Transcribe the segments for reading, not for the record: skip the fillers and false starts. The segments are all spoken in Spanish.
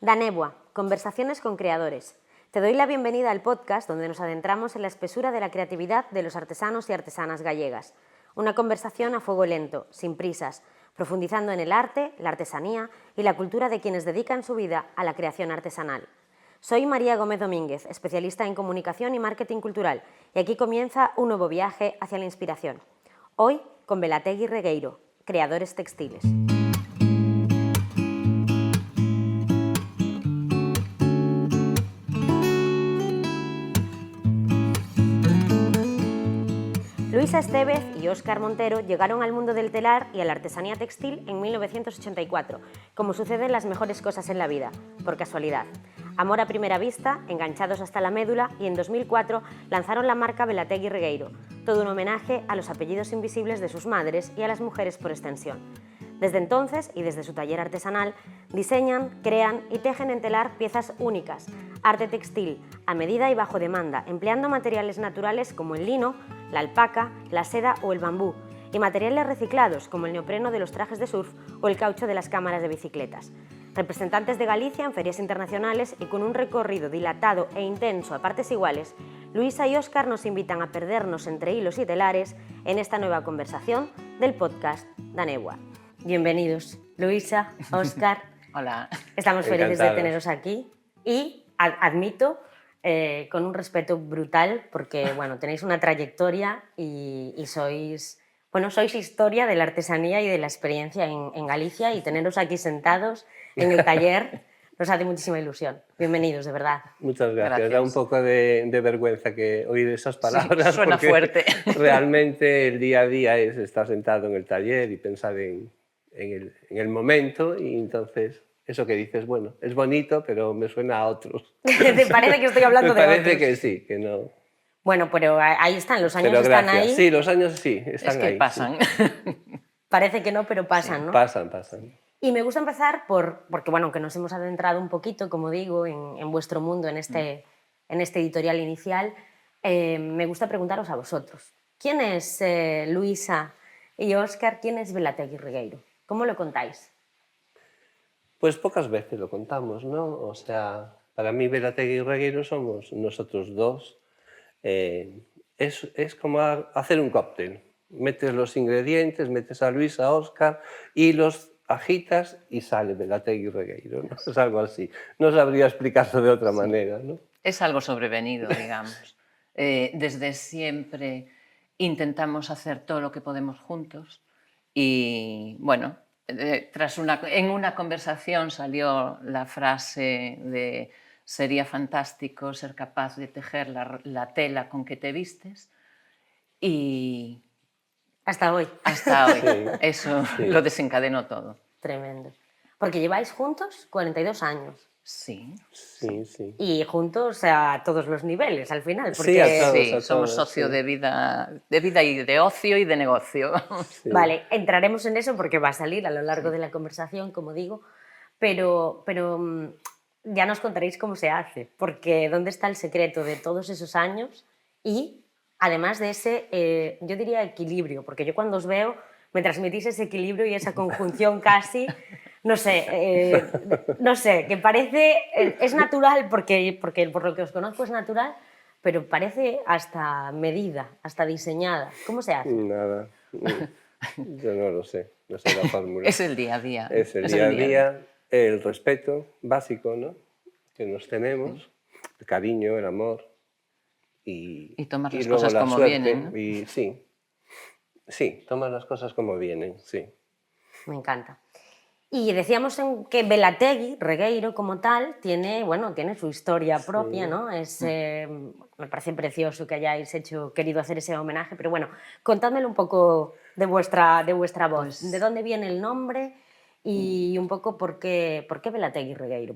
Danebua, conversaciones con creadores. Te doy la bienvenida al podcast donde nos adentramos en la espesura de la creatividad de los artesanos y artesanas gallegas. Una conversación a fuego lento, sin prisas, profundizando en el arte, la artesanía y la cultura de quienes dedican su vida a la creación artesanal. Soy María Gómez Domínguez, especialista en comunicación y marketing cultural, y aquí comienza un nuevo viaje hacia la inspiración. Hoy con Velategui Regueiro, creadores textiles. Luisa Estevez y Óscar Montero llegaron al mundo del telar y a la artesanía textil en 1984, como suceden las mejores cosas en la vida, por casualidad. Amor a primera vista, enganchados hasta la médula, y en 2004 lanzaron la marca Velategui Regueiro, todo un homenaje a los apellidos invisibles de sus madres y a las mujeres por extensión. Desde entonces, y desde su taller artesanal, diseñan, crean y tejen en telar piezas únicas, arte textil, a medida y bajo demanda, empleando materiales naturales como el lino, la alpaca, la seda o el bambú, y materiales reciclados como el neopreno de los trajes de surf o el caucho de las cámaras de bicicletas. Representantes de Galicia en ferias internacionales y con un recorrido dilatado e intenso a partes iguales, Luisa y Óscar nos invitan a perdernos entre hilos y telares en esta nueva conversación del podcast Danebua. Bienvenidos, Luisa, Óscar. Hola. Estamos felices de teneros aquí y admito con un respeto brutal porque bueno, tenéis una trayectoria y sois historia de la artesanía y de la experiencia en Galicia, y teneros aquí sentados en el taller nos hace muchísima ilusión. Bienvenidos, de verdad. Muchas gracias. Da un poco de vergüenza que oír esas palabras. Sí, suena fuerte. Realmente el día a día es estar sentado en el taller y pensar en el momento, y entonces eso que dices, bueno, es bonito, pero me suena a otros. ¿Te parece que estoy hablando de otros? Me parece que sí, que no. Bueno, pero ahí están, los años están ahí. Sí, los años sí, están ahí. Es que pasan. Sí. Parece que no, pero pasan, sí, ¿no? Pasan. Y me gusta empezar porque bueno, que nos hemos adentrado un poquito, como digo, en vuestro mundo, en este editorial inicial. Me gusta preguntaros a vosotros. ¿Quién es Luisa y Óscar? ¿Quién es Velategui Regueiro? ¿Cómo lo contáis? Pues pocas veces lo contamos, ¿no? O sea, para mí Velategui Regueiro somos nosotros dos. Es como hacer un cóctel. Metes los ingredientes, metes a Luisa, a Óscar y los agitas y sale Velategui Regueiro, ¿no? Es algo así. No sabría explicarlo de otra manera, ¿no? Es algo sobrevenido, digamos. Desde siempre intentamos hacer todo lo que podemos juntos y, bueno, en una conversación salió la frase de sería fantástico ser capaz de tejer la tela con que te vistes, y hasta hoy. Hasta hoy. Sí. Eso sí. Lo desencadenó todo. Tremendo. Porque lleváis juntos 42 años. Sí. Y juntos a todos los niveles, al final. Porque... Sí, a todos, somos socios de vida y de ocio y de negocio. Sí. Vale, entraremos en eso porque va a salir a lo largo de la conversación, como digo, pero ya nos contaréis cómo se hace, porque ¿dónde está el secreto de todos esos años? Y además de ese, yo diría equilibrio, porque yo cuando os veo me transmitís ese equilibrio y esa conjunción casi, no sé, que parece, es natural porque por lo que os conozco es natural, pero parece hasta medida, hasta diseñada. ¿Cómo se hace? Nada, yo no lo sé, no sé la fórmula. Es el día a día. Es el día a día, el respeto básico, ¿no?, que nos tenemos, el cariño, el amor. Y tomar las cosas como vienen, ¿no? Y sí, tomar las cosas como vienen, sí. Me encanta. Y decíamos que Velategui Regueiro como tal tiene su historia propia, ¿no? Me parece precioso que hayáis querido hacer ese homenaje, pero bueno, contádmelo un poco de vuestra voz. Pues, ¿de dónde viene el nombre y un poco por qué Velategui Regueiro?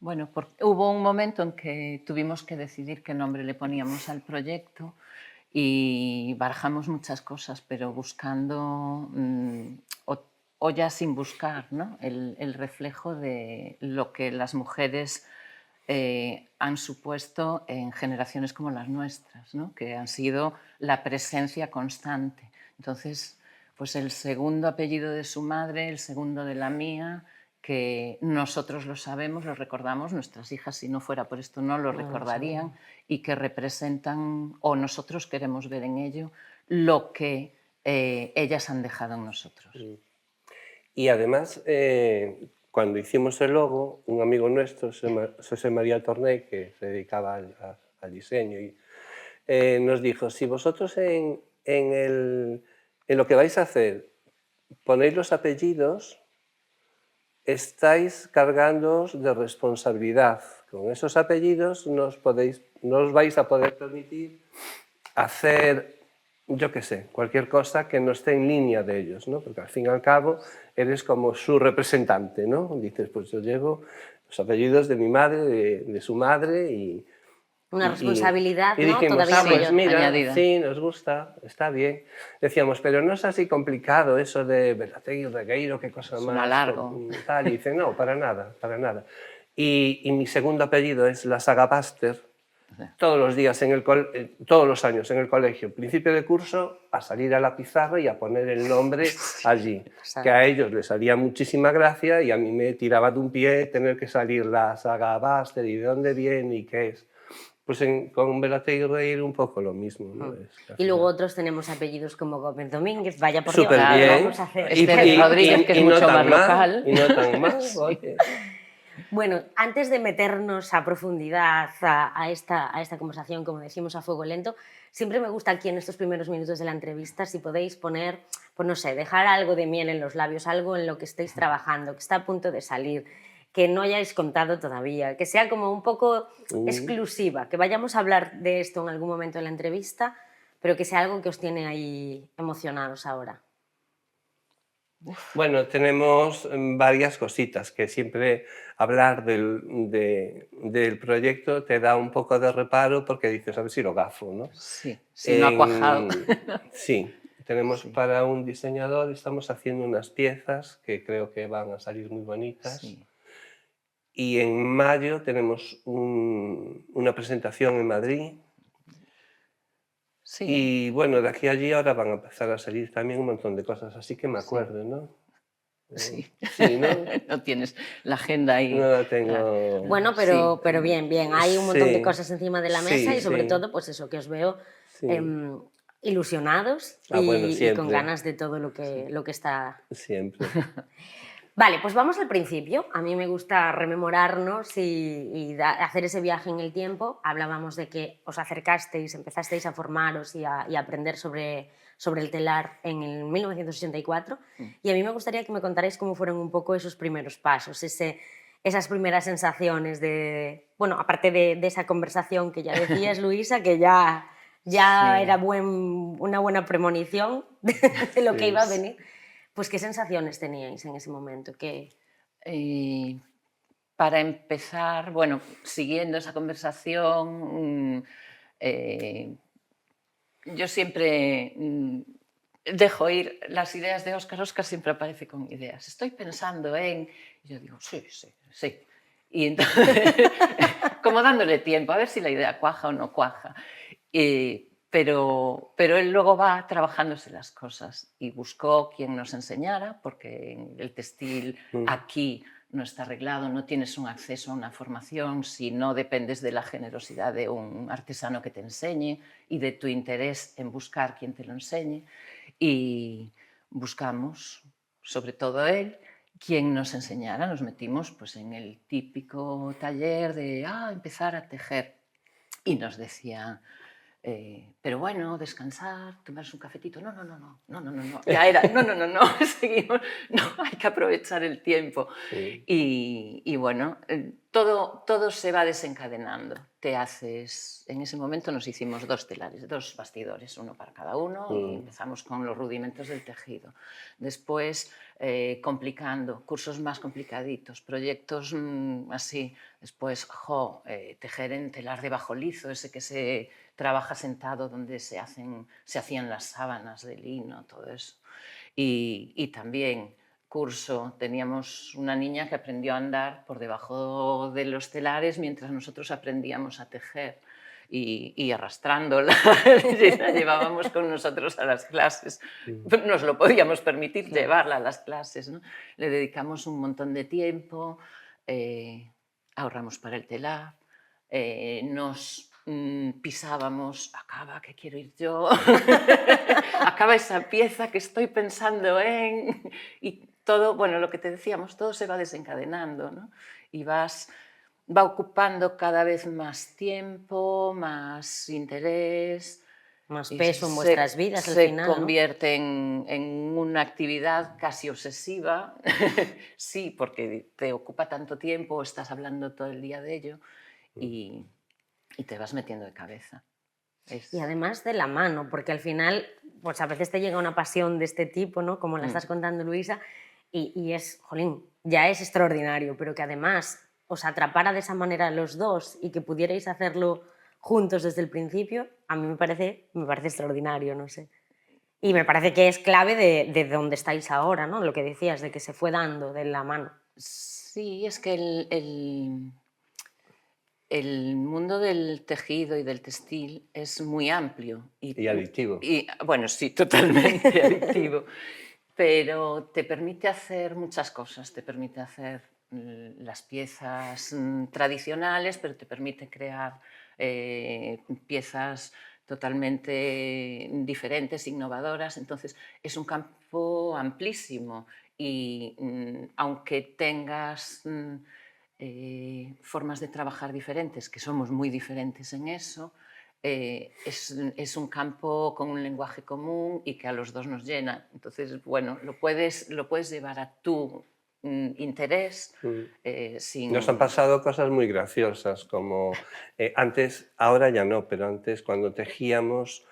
Bueno, hubo un momento en que tuvimos que decidir qué nombre le poníamos al proyecto y barajamos muchas cosas, pero buscando o ya sin buscar, ¿no?, el reflejo de lo que las mujeres han supuesto en generaciones como las nuestras, ¿no?, que han sido la presencia constante. Entonces, pues el segundo apellido de su madre, el segundo de la mía, que nosotros lo sabemos, lo recordamos, nuestras hijas, si no fuera por esto, no lo recordarían, y que representan, o nosotros queremos ver en ello, lo que ellas han dejado en nosotros. Y además, cuando hicimos el logo, un amigo nuestro, José María Torné, que se dedicaba al diseño, y, nos dijo, si vosotros en lo que vais a hacer ponéis los apellidos, estáis cargándoos de responsabilidad. Con esos apellidos no os vais a poder permitir hacer, yo qué sé, cualquier cosa que no esté en línea de ellos, ¿no? Porque al fin y al cabo eres como su representante, ¿no? Dices, pues yo llevo los apellidos de mi madre, de su madre y... Una responsabilidad, y ¿no? dijimos, Todavía pues mayor. mira, añadida. sí, nos gusta, está bien. Decíamos, pero no es así complicado eso de Belategui, Regueiro, qué cosa más... Suena largo. Tal. Y dice, no, para nada, para nada. Y mi segundo apellido es la saga Pasteur. Todos los días, todos los años en el colegio, principio de curso, a salir a la pizarra y a poner el nombre allí. Que a ellos les haría muchísima gracia y a mí me tiraba de un pie tener que salir la saga Pasteur y de dónde viene y qué es. Pues con Belategui Regueiro un poco lo mismo, ¿no? Y luego otros tenemos apellidos como Gómez Domínguez, vaya por súper Dios, bien. vamos a hacer. Esther Rodríguez, que es mucho más local. Y no tan mal, oye. Bueno, antes de meternos a profundidad a esta conversación, como decimos, a fuego lento, siempre me gusta aquí en estos primeros minutos de la entrevista, si podéis poner, pues no sé, dejar algo de miel en los labios, algo en lo que estéis trabajando, que está a punto de salir, que no hayáis contado todavía, que sea como un poco exclusiva, que vayamos a hablar de esto en algún momento de la entrevista, pero que sea algo que os tiene ahí emocionados ahora. Bueno, tenemos varias cositas que siempre hablar del proyecto te da un poco de reparo porque dices, a ver si lo gafo, ¿no? Sí, si no ha cuajado. Sí, tenemos para un diseñador, estamos haciendo unas piezas que creo que van a salir muy bonitas. Sí. Y en mayo tenemos una presentación en Madrid. Sí. Y bueno, de aquí a allí ahora van a empezar a salir también un montón de cosas, así que me acuerdo, ¿no? Sí. Sí, ¿no? No tienes la agenda ahí. No la tengo... Claro. Bueno, pero bien, hay un montón de cosas encima de la mesa y sobre todo, pues eso, que os veo ilusionados y con ganas de todo lo que está... Siempre. Vale, pues vamos al principio. A mí me gusta rememorarnos y hacer ese viaje en el tiempo. Hablábamos de que os acercasteis, empezasteis a formaros y a aprender sobre el telar en el 1984. Y a mí me gustaría que me contarais cómo fueron un poco esos primeros pasos, esas primeras sensaciones de... Bueno, aparte de esa conversación que ya decías, Luisa, que ya era una buena premonición de lo que iba a venir. Pues, ¿qué sensaciones teníais en ese momento? Para empezar, bueno, siguiendo esa conversación, yo siempre dejo ir las ideas de Óscar. Óscar siempre aparece con ideas. Estoy pensando en... Y yo digo, sí. Y entonces, como dándole tiempo, a ver si la idea cuaja o no cuaja. Pero él luego va trabajándose las cosas y buscó quien nos enseñara, porque el textil aquí no está arreglado, no tienes un acceso a una formación si no dependes de la generosidad de un artesano que te enseñe y de tu interés en buscar quien te lo enseñe. Y buscamos, sobre todo él, quien nos enseñara. Nos metimos pues, en el típico taller de empezar a tejer y nos decía... pero bueno, descansar, tomarse un cafetito, no, ya era, no, seguimos, no, hay que aprovechar el tiempo. Sí. Y bueno, todo se va desencadenando. Te haces, en ese momento nos hicimos 2 telares, 2 bastidores, uno para cada uno, y empezamos con los rudimentos del tejido. Después, complicando, cursos más complicaditos, proyectos así. Después, tejer en telar de bajo lizo, ese que se trabaja sentado, donde se hacían las sábanas de lino, todo eso. Y también curso, teníamos una niña que aprendió a andar por debajo de los telares mientras nosotros aprendíamos a tejer. y arrastrándola, la llevábamos con nosotros a las clases. Nos lo podíamos permitir, llevarla a las clases, ¿no? Le dedicamos un montón de tiempo, ahorramos para el telar, nos pisábamos, acaba que quiero ir yo, acaba esa pieza que estoy pensando en... Y todo, bueno, lo que te decíamos, todo se va desencadenando, ¿no? Y va ocupando cada vez más tiempo, más interés. Más Y peso en vuestras vidas al final, ¿no? Se convierte en una actividad casi obsesiva. Sí, porque te ocupa tanto tiempo, estás hablando todo el día de ello y te vas metiendo de cabeza. Y además de la mano, porque al final, pues a veces te llega una pasión de este tipo, ¿no? Como la estás contando, Luisa, y es, jolín, ya es extraordinario, pero que además os atrapara de esa manera los dos y que pudierais hacerlo juntos desde el principio, a mí me parece extraordinario, no sé. Y me parece que es clave de dónde estáis ahora, ¿no? Lo que decías, de que se fue dando de la mano. Sí, es que el mundo del tejido y del textil es muy amplio. Y adictivo. Bueno, sí, totalmente adictivo. Pero te permite hacer muchas cosas. Te permite hacer las piezas tradicionales, pero te permite crear piezas totalmente diferentes, innovadoras. Entonces, es un campo amplísimo y aunque tengas formas de trabajar diferentes, que somos muy diferentes en eso, es un campo con un lenguaje común y que a los dos nos llena. Entonces, bueno, lo puedes llevar a tu interés sin... Nos han pasado cosas muy graciosas, como antes, ahora ya no, pero antes cuando tejíamos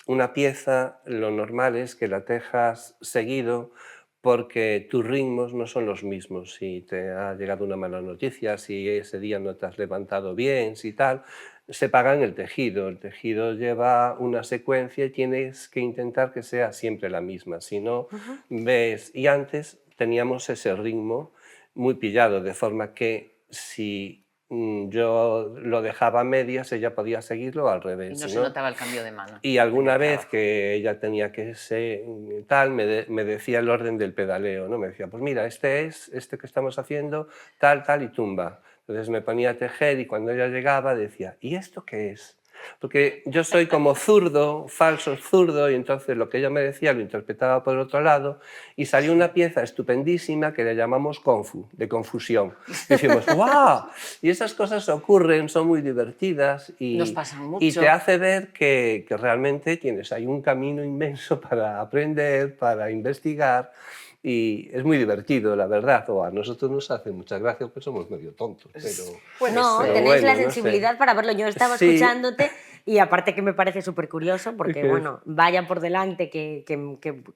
una pieza, lo normal es que la tejas seguido porque tus ritmos no son los mismos. Si te ha llegado una mala noticia, si ese día no te has levantado bien, si tal, se paga en el tejido. El tejido lleva una secuencia y tienes que intentar que sea siempre la misma. Si no, ves... Y antes teníamos ese ritmo muy pillado, de forma que si yo lo dejaba a medias, ella podía seguirlo al revés. Y no se notaba el cambio de mano. Y alguna vez que ella tenía que ser tal, me decía el orden del pedaleo, ¿no? Me decía, pues mira, este que estamos haciendo, tal, tal, y tumba. Entonces me ponía a tejer y cuando ella llegaba decía, ¿y esto qué es? Porque yo soy como zurdo, falso zurdo, y entonces lo que ella me decía lo interpretaba por otro lado, y salió una pieza estupendísima que le llamamos Confu, de confusión. Y decimos, ¡guau! Y esas cosas ocurren, son muy divertidas Nos pasan mucho. Y te hace ver que realmente tienes ahí un camino inmenso para aprender, para investigar, y es muy divertido, la verdad. O a nosotros nos hace mucha gracia porque somos medio tontos. Pero, No, pero tenéis bueno, la no sé. sensibilidad para verlo. Yo estaba Sí. escuchándote y aparte que me parece súper curioso porque, bueno, vaya por delante que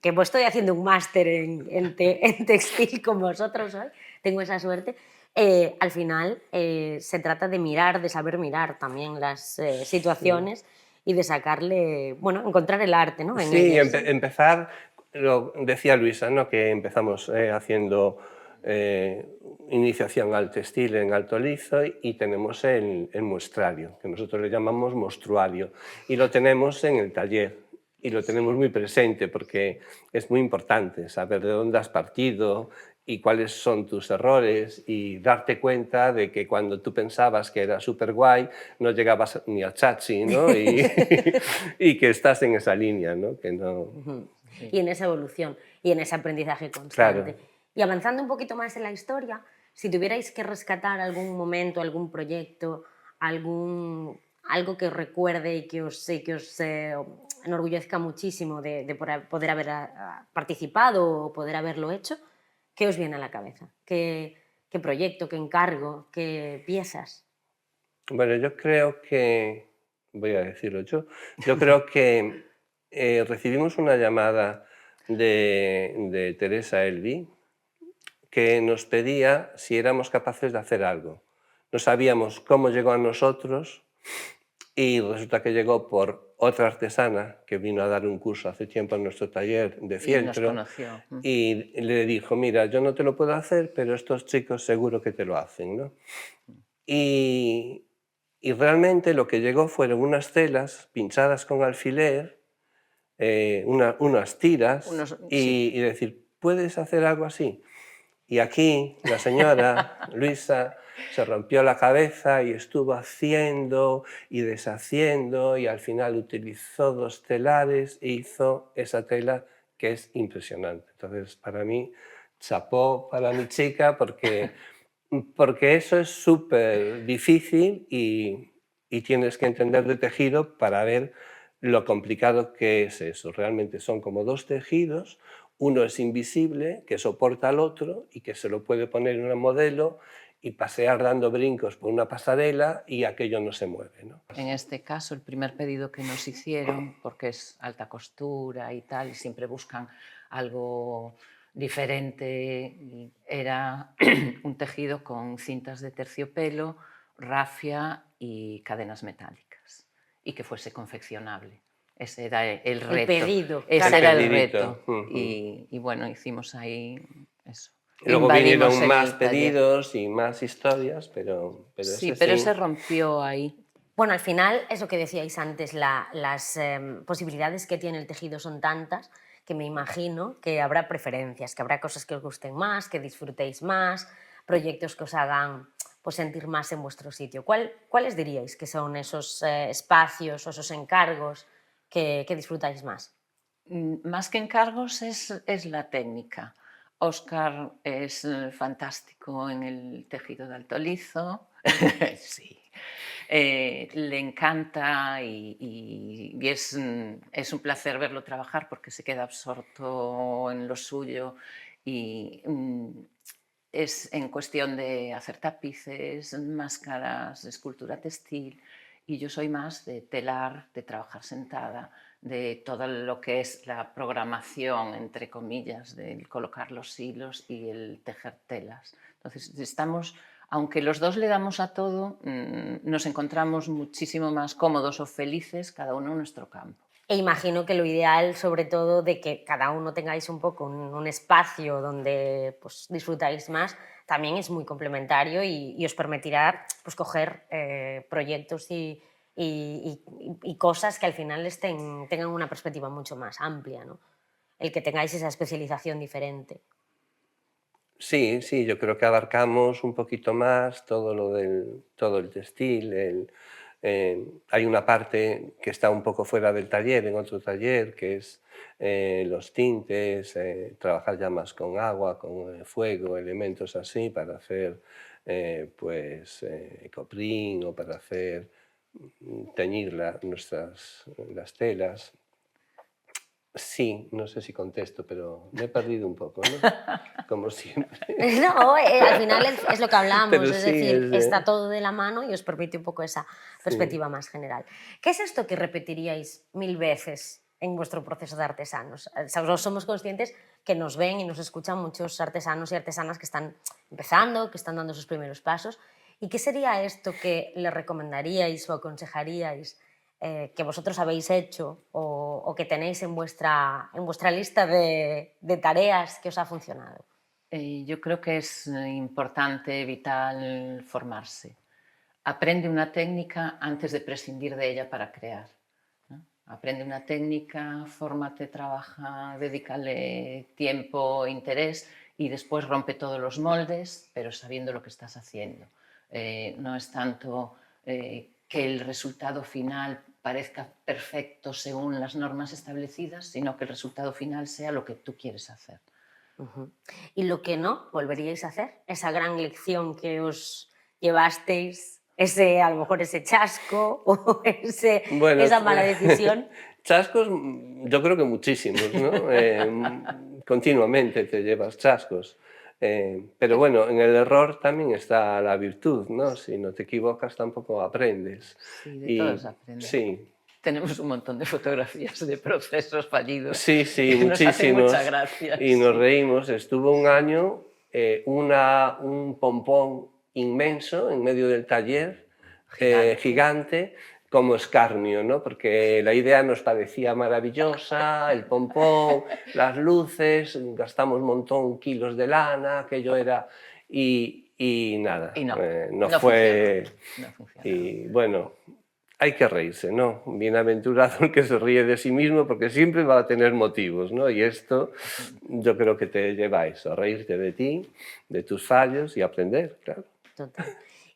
estoy haciendo un máster en textil con vosotros hoy, tengo esa suerte. Al final se trata de mirar, de saber mirar también las situaciones y de sacarle, bueno, encontrar el arte, ¿no? En Sí, ellas. empezar, lo decía Luisa, ¿no? Que empezamos haciendo iniciación al textil en Alto Lizo y tenemos el muestrario, que nosotros le llamamos mostruario, y lo tenemos en el taller y lo tenemos muy presente porque es muy importante saber de dónde has partido y cuáles son tus errores y darte cuenta de que cuando tú pensabas que era súper guay no llegabas ni a chachi, ¿no? Y que estás en esa línea, ¿no? Que no... Y en esa evolución y en ese aprendizaje constante. Claro. Y avanzando un poquito más en la historia, si tuvierais que rescatar algún momento, algún proyecto, algo que os recuerde y que os enorgullezca muchísimo de poder haber participado o poder haberlo hecho, ¿qué os viene a la cabeza? ¿Qué proyecto, qué encargo, qué piezas? Bueno, yo creo que, voy a decirlo yo creo que recibimos una llamada de Teresa Elvi que nos pedía si éramos capaces de hacer algo. No sabíamos cómo llegó a nosotros y resulta que llegó por otra artesana que vino a dar un curso hace tiempo en nuestro taller de fieltro. Y nos conoció. Y le dijo, mira, yo no te lo puedo hacer, pero estos chicos seguro que te lo hacen, ¿no? Y Y realmente lo que llegó fueron unas telas pinchadas con alfiler, unas tiras, Sí. y decir, ¿puedes hacer algo así? Y aquí la señora Luisa se rompió la cabeza y estuvo haciendo y deshaciendo, y al final utilizó 2 telares e hizo esa tela que es impresionante. Entonces, para mí, chapó para mi chica, porque eso es súper difícil, y tienes que entender de tejido para ver lo complicado que es eso. Realmente son como 2 tejidos, uno es invisible, que soporta al otro y que se lo puede poner en una modelo y pasear dando brincos por una pasarela y aquello no se mueve, ¿no? En este caso, el primer pedido que nos hicieron, porque es alta costura y tal, y siempre buscan algo diferente, era un tejido con cintas de terciopelo, rafia y cadenas metálicas, y que fuese confeccionable. Ese era el reto. pedido, Ese claro. era el Pedidito. reto. Y bueno, hicimos ahí eso. Luego Invadimos vinieron el más taller. pedidos y más historias, pero Sí, ese pero se sí. rompió ahí. Bueno, al final, eso que decíais antes, las posibilidades que tiene el tejido son tantas que me imagino que habrá preferencias, que habrá cosas que os gusten más, que disfrutéis más, proyectos que os hagan pues, sentir más en vuestro sitio. ¿Cuáles diríais que son esos espacios o esos encargos que disfrutáis más? Más que encargos es la técnica. Óscar es fantástico en el tejido de alto lizo. Sí. Le encanta y es un placer verlo trabajar porque se queda absorto en lo suyo y es en cuestión de hacer tapices, máscaras, escultura textil, y yo soy más de telar, de trabajar sentada, de todo lo que es la programación, entre comillas, de colocar los hilos y el tejer telas. Entonces, aunque los dos le damos a todo, nos encontramos muchísimo más cómodos o felices cada uno en nuestro campo. E imagino que lo ideal, sobre todo, de que cada uno tengáis un poco un espacio donde pues, disfrutáis más, también es muy complementario y os permitirá pues, coger proyectos y cosas que al final tengan una perspectiva mucho más amplia, ¿no? El que tengáis esa especialización diferente. Sí, sí, yo creo que abarcamos un poquito más todo el textil. Hay una parte que está un poco fuera del taller, en otro taller, que es los tintes, trabajar ya más con agua, con fuego, elementos así, para hacer coprín, o para hacer teñir las telas. Sí, no sé si contesto, pero me he perdido un poco, ¿no? Como siempre. No, al final es lo que hablamos, Pero es sí, decir, está todo de la mano y os permite un poco esa sí. perspectiva más general. ¿Qué es esto que repetiríais 1000 veces en vuestro proceso de artesanos? Somos conscientes que nos ven y nos escuchan muchos artesanos y artesanas que están empezando, que están dando sus primeros pasos. ¿Y qué sería esto que le recomendaríais o aconsejaríais que vosotros habéis hecho o que tenéis en vuestra lista de tareas que os ha funcionado? Yo creo que es importante, vital, formarse. Aprende una técnica antes de prescindir de ella para crear, ¿no? Aprende una técnica, fórmate, trabaja, dedícale tiempo, interés y después rompe todos los moldes, pero sabiendo lo que estás haciendo. No es tanto que el resultado final parezca perfecto según las normas establecidas, sino que el resultado final sea lo que tú quieres hacer. Y lo que no volveríais a hacer, esa gran lección que os llevasteis, a lo mejor ese chasco o Bueno, esa mala decisión. chascos, yo creo que muchísimos, ¿no? Continuamente te llevas chascos. Pero bueno, en el error también está la virtud, ¿no? Si no te equivocas tampoco aprendes. Sí, de todos Y aprende. sí, Tenemos un montón de fotografías de procesos fallidos sí, sí, que nos hacen mucha muchísimos. gracia. Y nos Sí. reímos. Estuvo un año un pompón inmenso en medio del taller, Gigante. gigante, como escarnio, ¿no? Porque la idea nos parecía maravillosa, el pompón, las luces, gastamos un montón kilos de lana, aquello era... Y y nada, Y no, no no fue... funcionó, no funcionó. Y bueno, hay que reírse, ¿no? Bienaventurado el que se ríe de sí mismo porque siempre va a tener motivos, ¿no? Y esto yo creo que te lleva a eso, a reírte de ti, de tus fallos y aprender, claro. Total.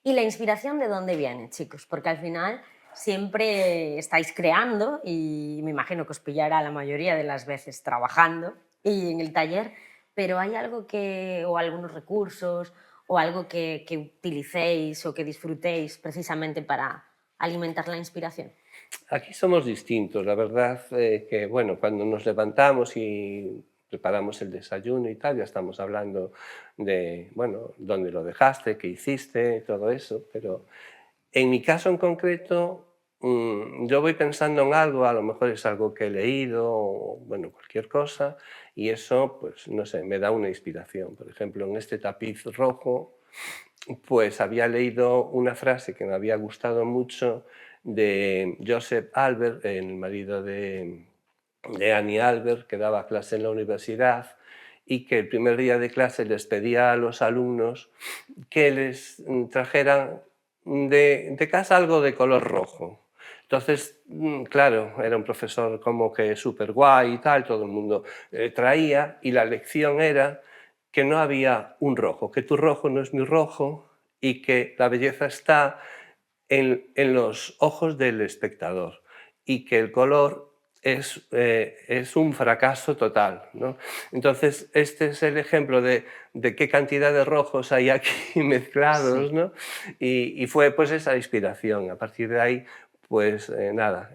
¿Y la inspiración de dónde viene, chicos? Porque al final siempre estáis creando y me imagino que os pillará la mayoría de las veces trabajando y en el taller, pero ¿hay algo que, o algunos recursos, o algo que utilicéis o que disfrutéis precisamente para alimentar la inspiración? Aquí somos distintos, la verdad que, bueno, cuando nos levantamos y preparamos el desayuno y tal, ya estamos hablando de, bueno, dónde lo dejaste, qué hiciste, todo eso, pero en mi caso en concreto, yo voy pensando en algo, a lo mejor es algo que he leído, o, bueno, cualquier cosa, y eso, pues, no sé, me da una inspiración. Por ejemplo, en este tapiz rojo, pues había leído una frase que me había gustado mucho de Joseph Albert, el marido de Annie Albert, que daba clase en la universidad y que el primer día de clase les pedía a los alumnos que les trajeran de casa algo de color rojo. Entonces, claro, era un profesor como que súper guay y tal, todo el mundo traía, y la lección era que no había un rojo, que tu rojo no es mi rojo y que la belleza está en los ojos del espectador y que el color es un fracaso total, ¿no? Entonces, este es el ejemplo de qué cantidad de rojos hay aquí mezclados, Sí. ¿no? Y fue pues esa inspiración. A partir de ahí, pues nada,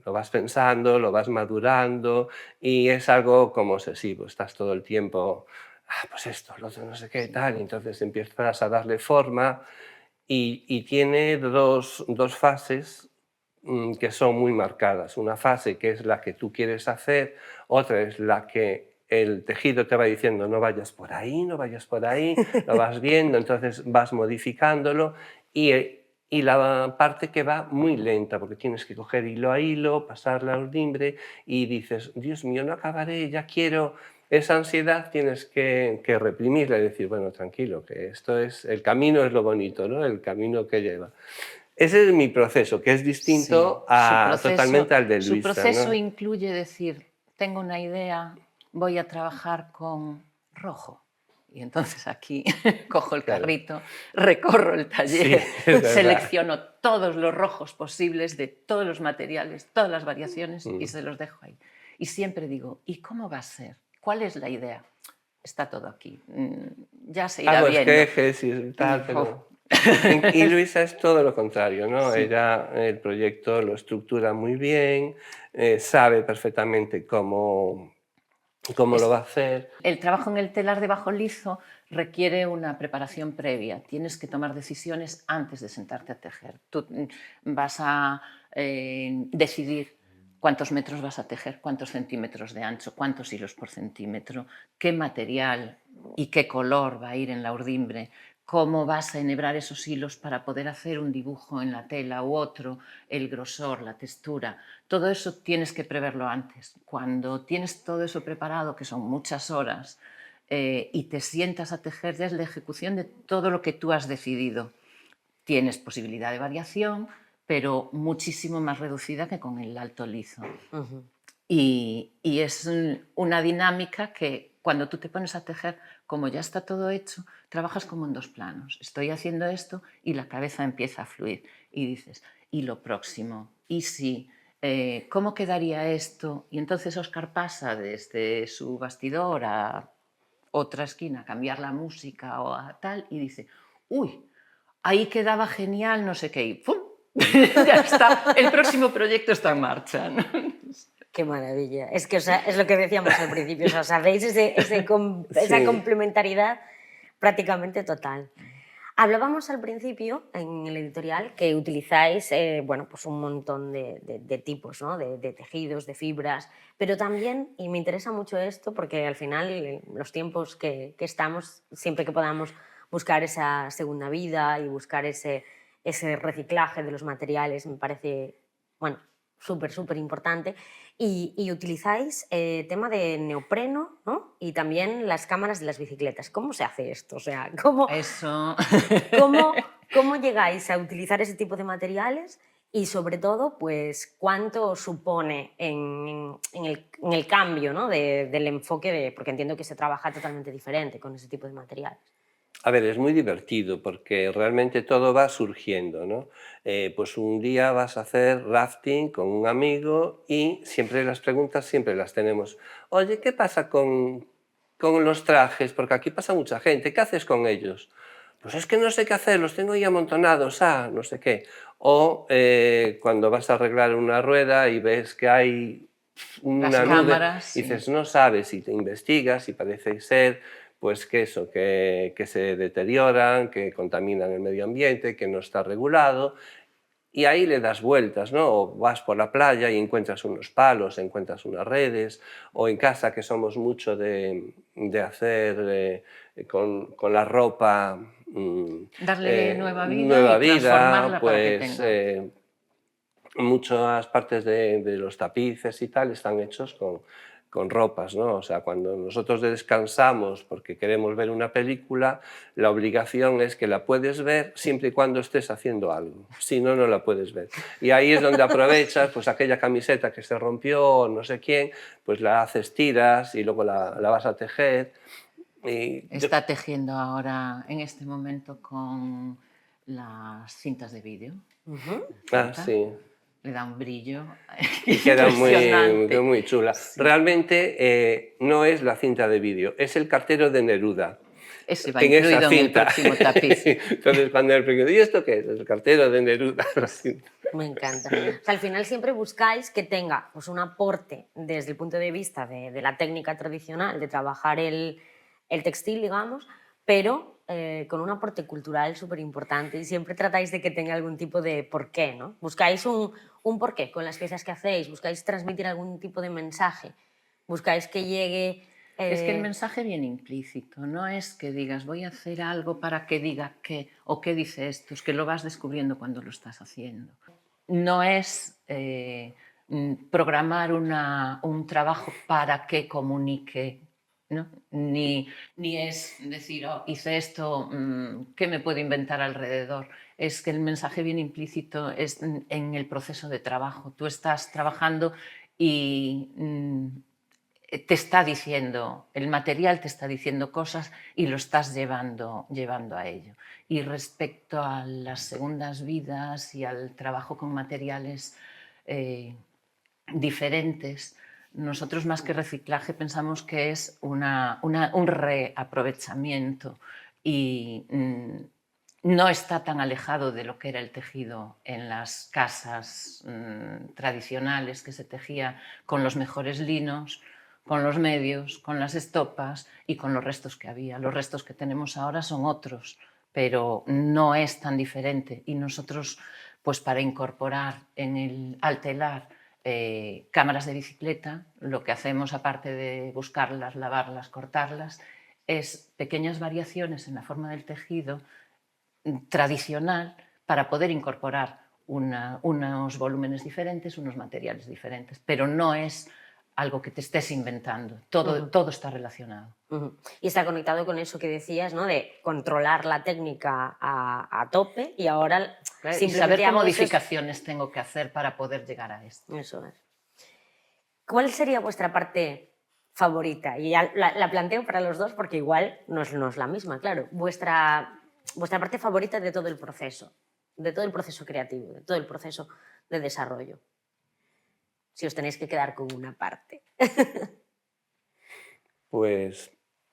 lo vas pensando, lo vas madurando y es algo como obsesivo. Estás todo el tiempo, pues esto, lo otro, no sé qué, Sí. tal, y entonces empiezas a darle forma y tiene dos fases que son muy marcadas. Una fase que es la que tú quieres hacer, otra es la que el tejido te va diciendo no vayas por ahí, no vayas por ahí, lo vas viendo, entonces vas modificándolo y la parte que va muy lenta, porque tienes que coger hilo a hilo, pasar la urdimbre y dices, Dios mío, no acabaré, ya quiero. Esa ansiedad tienes que reprimirla y decir, bueno, tranquilo, que esto es, el camino es lo bonito, ¿no? El camino que lleva. Ese es mi proceso, que es Sí, distinto a, totalmente al de su Luisa, proceso ¿no? incluye decir, tengo una idea, voy a trabajar con rojo. Y entonces aquí cojo el Claro. carrito, recorro el Sí, taller, es verdad. selecciono todos los rojos posibles de todos los materiales, todas las variaciones y se los dejo ahí. Y siempre digo, ¿y cómo va a ser? ¿Cuál es la idea? Está todo aquí, ya se irá Hago viendo. esquejes y Y, tal, uf, pero... Y Luisa es todo lo contrario, ¿no? sí. Ella el proyecto lo estructura muy bien, sabe perfectamente cómo lo va a hacer. El trabajo en el telar de bajo lizo requiere una preparación previa. Tienes que tomar decisiones antes de sentarte a tejer. Tú vas a decidir cuántos metros vas a tejer, cuántos centímetros de ancho, cuántos hilos por centímetro, qué material y qué color va a ir en la urdimbre, cómo vas a enhebrar esos hilos para poder hacer un dibujo en la tela u otro, el grosor, la textura. Todo eso tienes que preverlo antes. Cuando tienes todo eso preparado, que son muchas horas, y te sientas a tejer, ya es la ejecución de todo lo que tú has decidido. Tienes posibilidad de variación, pero muchísimo más reducida que con el alto lizo. Y es una dinámica que cuando tú te pones a tejer, como ya está todo hecho, trabajas como en dos planos. Estoy haciendo esto y la cabeza empieza a fluir. Y dices, ¿y lo próximo? ¿Y si? ¿Cómo quedaría esto? Y entonces Óscar pasa desde su bastidor a otra esquina, a cambiar la música o a tal, y dice, uy, ahí quedaba genial, no sé qué, y ¡pum! Ya está, el próximo proyecto está en marcha, ¿no? Qué maravilla. Es que, o sea, es lo que decíamos al principio, o sea, sabéis esa Sí, complementariedad prácticamente total. Hablábamos al principio en el editorial que utilizáis bueno, pues un montón de tipos, ¿no? De tejidos, de fibras, pero también, y me interesa mucho esto porque al final los tiempos que estamos, siempre que podamos buscar esa segunda vida y buscar ese reciclaje de los materiales me parece, bueno, súper, súper importante. Y utilizáis tema de neopreno, ¿no? Y también las cámaras de las bicicletas. ¿Cómo se hace esto? O sea, Eso. ¿cómo llegáis a utilizar ese tipo de materiales? Y sobre todo, pues, ¿cuánto supone en el cambio, ¿no? del enfoque porque entiendo que se trabaja totalmente diferente con ese tipo de materiales. A ver, es muy divertido porque realmente todo va surgiendo, ¿no? Pues un día vas a hacer rafting con un amigo y siempre las preguntas siempre las tenemos. Oye, ¿qué pasa con los trajes? Porque aquí pasa mucha gente. ¿Qué haces con ellos? Pues es que no sé qué hacer, los tengo ahí amontonados, no sé qué. O cuando vas a arreglar una rueda y ves que hay Las una nube, cámaras, y sí. dices, no sabes, y te investigas y parece ser pues que eso, que se deterioran, que contaminan el medio ambiente, que no está regulado, y ahí le das vueltas, ¿no? O vas por la playa y encuentras unos palos, encuentras unas redes, o en casa, que somos mucho de hacer con la ropa Darle nueva vida nueva y vida, transformarla para que pues tenga. muchas partes de los tapices y tal están hechos con ropas, ¿no? O sea, cuando nosotros descansamos porque queremos ver una película, la obligación es que la puedes ver siempre y cuando estés haciendo algo, si no, no la puedes ver. Y ahí es donde aprovechas, pues aquella camiseta que se rompió, no sé quién, pues la haces tiras y luego la vas a tejer. Está tejiendo ahora, en este momento, con las cintas de vídeo. Cinta. Sí. Le da un brillo Y queda impresionante. muy chula. Sí. Realmente no es la cinta de vídeo, es el cartero de Neruda. Ese va En esa incluido en el cinta. próximo tapiz. Entonces, cuando él preguntó, ¿y esto qué es? El cartero de Neruda. La cinta. Me encanta. O sea, al final siempre buscáis que tenga pues, un aporte desde el punto de vista de la técnica tradicional de trabajar el textil, digamos, pero con un aporte cultural súper importante y siempre tratáis de que tenga algún tipo de porqué, ¿no? Buscáis un porqué con las piezas que hacéis, buscáis transmitir algún tipo de mensaje, buscáis que llegue... Es que el mensaje viene implícito, no es que digas voy a hacer algo para que diga qué o qué dice esto, es que lo vas descubriendo cuando lo estás haciendo. No es programar un trabajo para que comunique, ¿no? Ni es decir, oh, hice esto, ¿qué me puedo inventar alrededor? Es que el mensaje viene implícito es en el proceso de trabajo. Tú estás trabajando y te está diciendo, el material te está diciendo cosas y lo estás llevando a ello. Y respecto a las segundas vidas y al trabajo con materiales diferentes, nosotros más que reciclaje pensamos que es un reaprovechamiento y no está tan alejado de lo que era el tejido en las casas tradicionales, que se tejía con los mejores linos, con los medios, con las estopas y con los restos que había. Los restos que tenemos ahora son otros, pero no es tan diferente. Y nosotros, pues para incorporar al telar cámaras de bicicleta, lo que hacemos, aparte de buscarlas, lavarlas, cortarlas, es pequeñas variaciones en la forma del tejido tradicional para poder incorporar unos volúmenes diferentes, unos materiales diferentes, pero no es algo que te estés inventando, todo está relacionado. Y está conectado con eso que decías, ¿no? De controlar la técnica a tope y ahora y saber qué modificaciones tengo que hacer para poder llegar a esto. Eso es. ¿Cuál sería vuestra parte favorita? Y ya la planteo para los dos porque igual no es la misma, claro. Vuestra parte favorita de todo el proceso creativo, de todo el proceso de desarrollo. Si os tenéis que quedar con una parte. Pues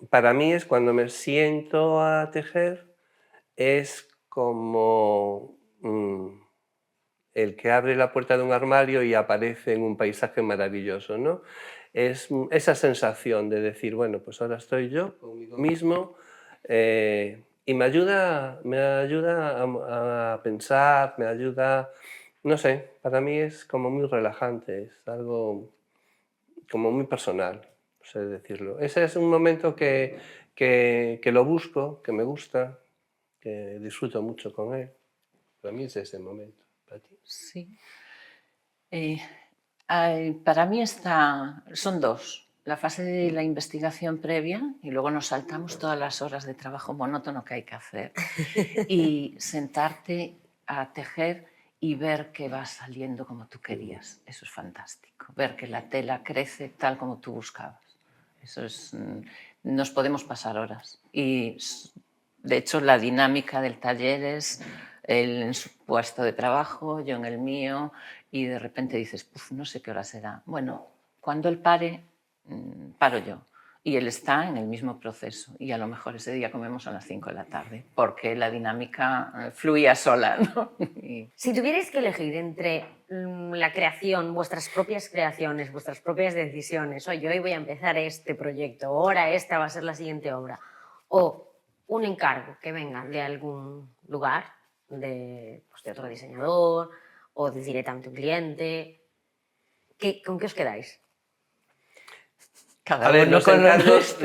para mí es cuando me siento a tejer, es como el que abre la puerta de un armario y aparece en un paisaje maravilloso, ¿no? Es esa sensación de decir, bueno, pues ahora estoy yo conmigo mismo y me ayuda a pensar, me ayuda, no sé, para mí es como muy relajante, es algo como muy personal, no sé decirlo. Ese es un momento que lo busco, que me gusta, que disfruto mucho con él. Para mí es ese momento. ¿Para ti? Sí. Para mí son dos. La fase de la investigación previa y luego nos saltamos todas las horas de trabajo monótono que hay que hacer. Y sentarte a tejer y ver que va saliendo como tú querías. Eso es fantástico. Ver que la tela crece tal como tú buscabas. Eso es... Nos podemos pasar horas. Y de hecho la dinámica del taller es él en su puesto de trabajo, yo en el mío, y de repente dices, no sé qué hora será. Bueno, cuando él pare, paro yo. Y él está en el mismo proceso y a lo mejor ese día comemos a las 5 de la tarde, porque la dinámica fluía sola, ¿no? Si tuvierais que elegir entre la creación, vuestras propias creaciones, vuestras propias decisiones, oye, hoy voy a empezar este proyecto, ahora esta va a ser la siguiente obra, o un encargo que venga de algún lugar, de otro diseñador o directamente un cliente, ¿con qué os quedáis? A ver, los encargos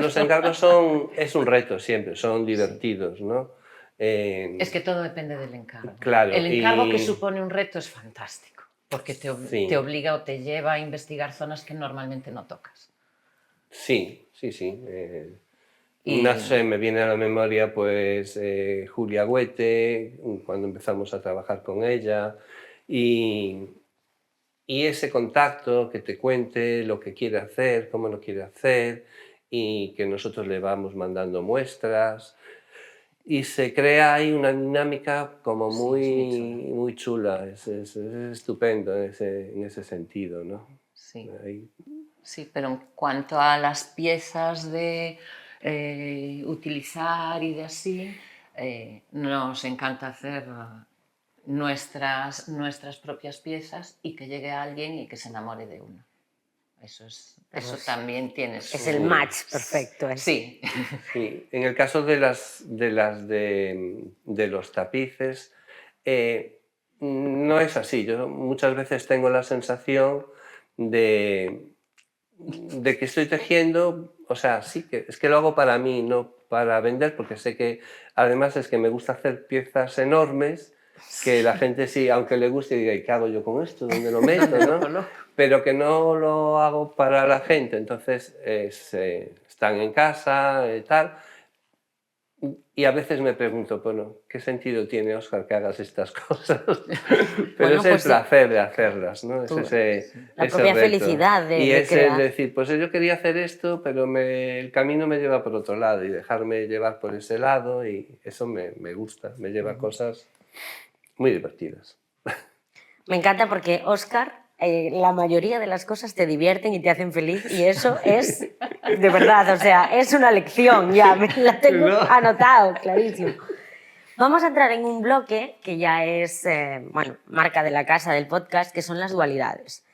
es un reto siempre, son divertidos, ¿no? Es que todo depende del encargo. Claro. El encargo que supone un reto es fantástico, porque te Sí. obliga o te lleva a investigar zonas que normalmente no tocas. Sí. No sé, me viene a la memoria pues Julia Huete, cuando empezamos a trabajar con ella, y ese contacto, que te cuente lo que quiere hacer, cómo lo quiere hacer, y que nosotros le vamos mandando muestras, y se crea ahí una dinámica como muy chula, es estupendo en ese sentido, ¿no? Sí. Ahí. Sí, pero en cuanto a las piezas de utilizar y de así, nos encanta hacer nuestras propias piezas y que llegue alguien y que se enamore de una. Eso también tiene su... Es el match perfecto. Sí. Sí. En el caso de los tapices, no es así. Yo muchas veces tengo la sensación de que estoy tejiendo, o sea, sí que es que lo hago para mí, no para vender, porque sé que además es que me gusta hacer piezas enormes, que la gente sí, aunque le guste, diga, ¿y qué hago yo con esto? ¿Dónde lo meto? ¿no? Pero que no lo hago para la gente, entonces están en casa, tal. Y a veces me pregunto, bueno, ¿qué sentido tiene, Óscar, que hagas estas cosas? Pero bueno, es el placer de hacerlas, ¿no? Es la propia reto. Felicidad de y es crear. el decir, pues yo quería hacer esto, pero el camino me lleva por otro lado y dejarme llevar por ese lado, y eso me gusta, me lleva a cosas muy divertidas. Me encanta porque, Óscar, la mayoría de las cosas te divierten y te hacen feliz, y eso es, de verdad, o sea, es una lección, ya me la tengo anotado, clarísimo. Vamos a entrar en un bloque que ya es, marca de la casa del podcast, que son las dualidades.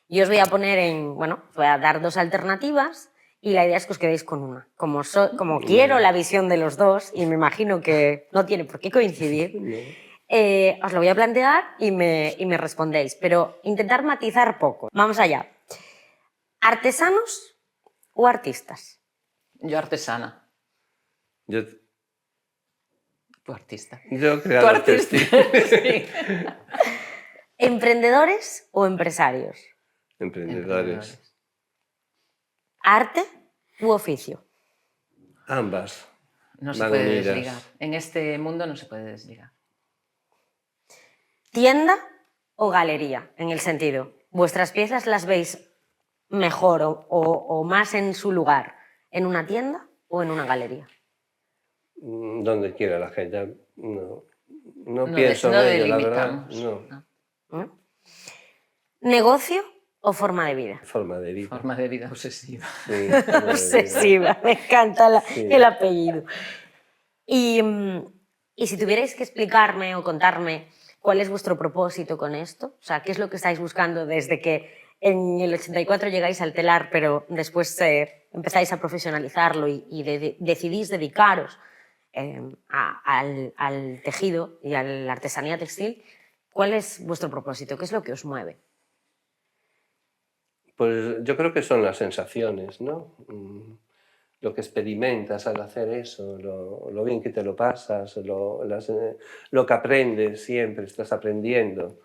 Y os voy a poner os voy a dar dos alternativas y la idea es que os quedéis con una. Como quiero la visión de los dos, y me imagino que no tiene por qué coincidir, os lo voy a plantear y me respondéis, pero intentar matizar poco. Vamos allá. ¿Artesanos o artistas? Yo artesana. Tu artista. Yo creador textil. Sí. ¿Emprendedores o empresarios? Emprendedores. ¿Arte u oficio? Ambas. No se puede desligar. En este mundo no se puede desligar. ¿Tienda o galería? En el sentido, ¿vuestras piezas las veis mejor o más en su lugar en una tienda o en una galería? Donde quiera la gente. No pienso en ello, la verdad. No. ¿Negocio o forma de vida? Forma de vida. Forma de vida obsesiva. Sí, obsesiva, me encanta el apellido. Y si tuvierais que explicarme o contarme cuál es vuestro propósito con esto, o sea, qué es lo que estáis buscando desde que en el 84 llegáis al telar, pero después empezáis a profesionalizarlo y decidís dedicaros al tejido y a la artesanía textil, ¿cuál es vuestro propósito? ¿Qué es lo que os mueve? Pues yo creo que son las sensaciones, ¿no? Lo que experimentas al hacer eso, lo bien que te lo pasas, lo que aprendes siempre, estás aprendiendo.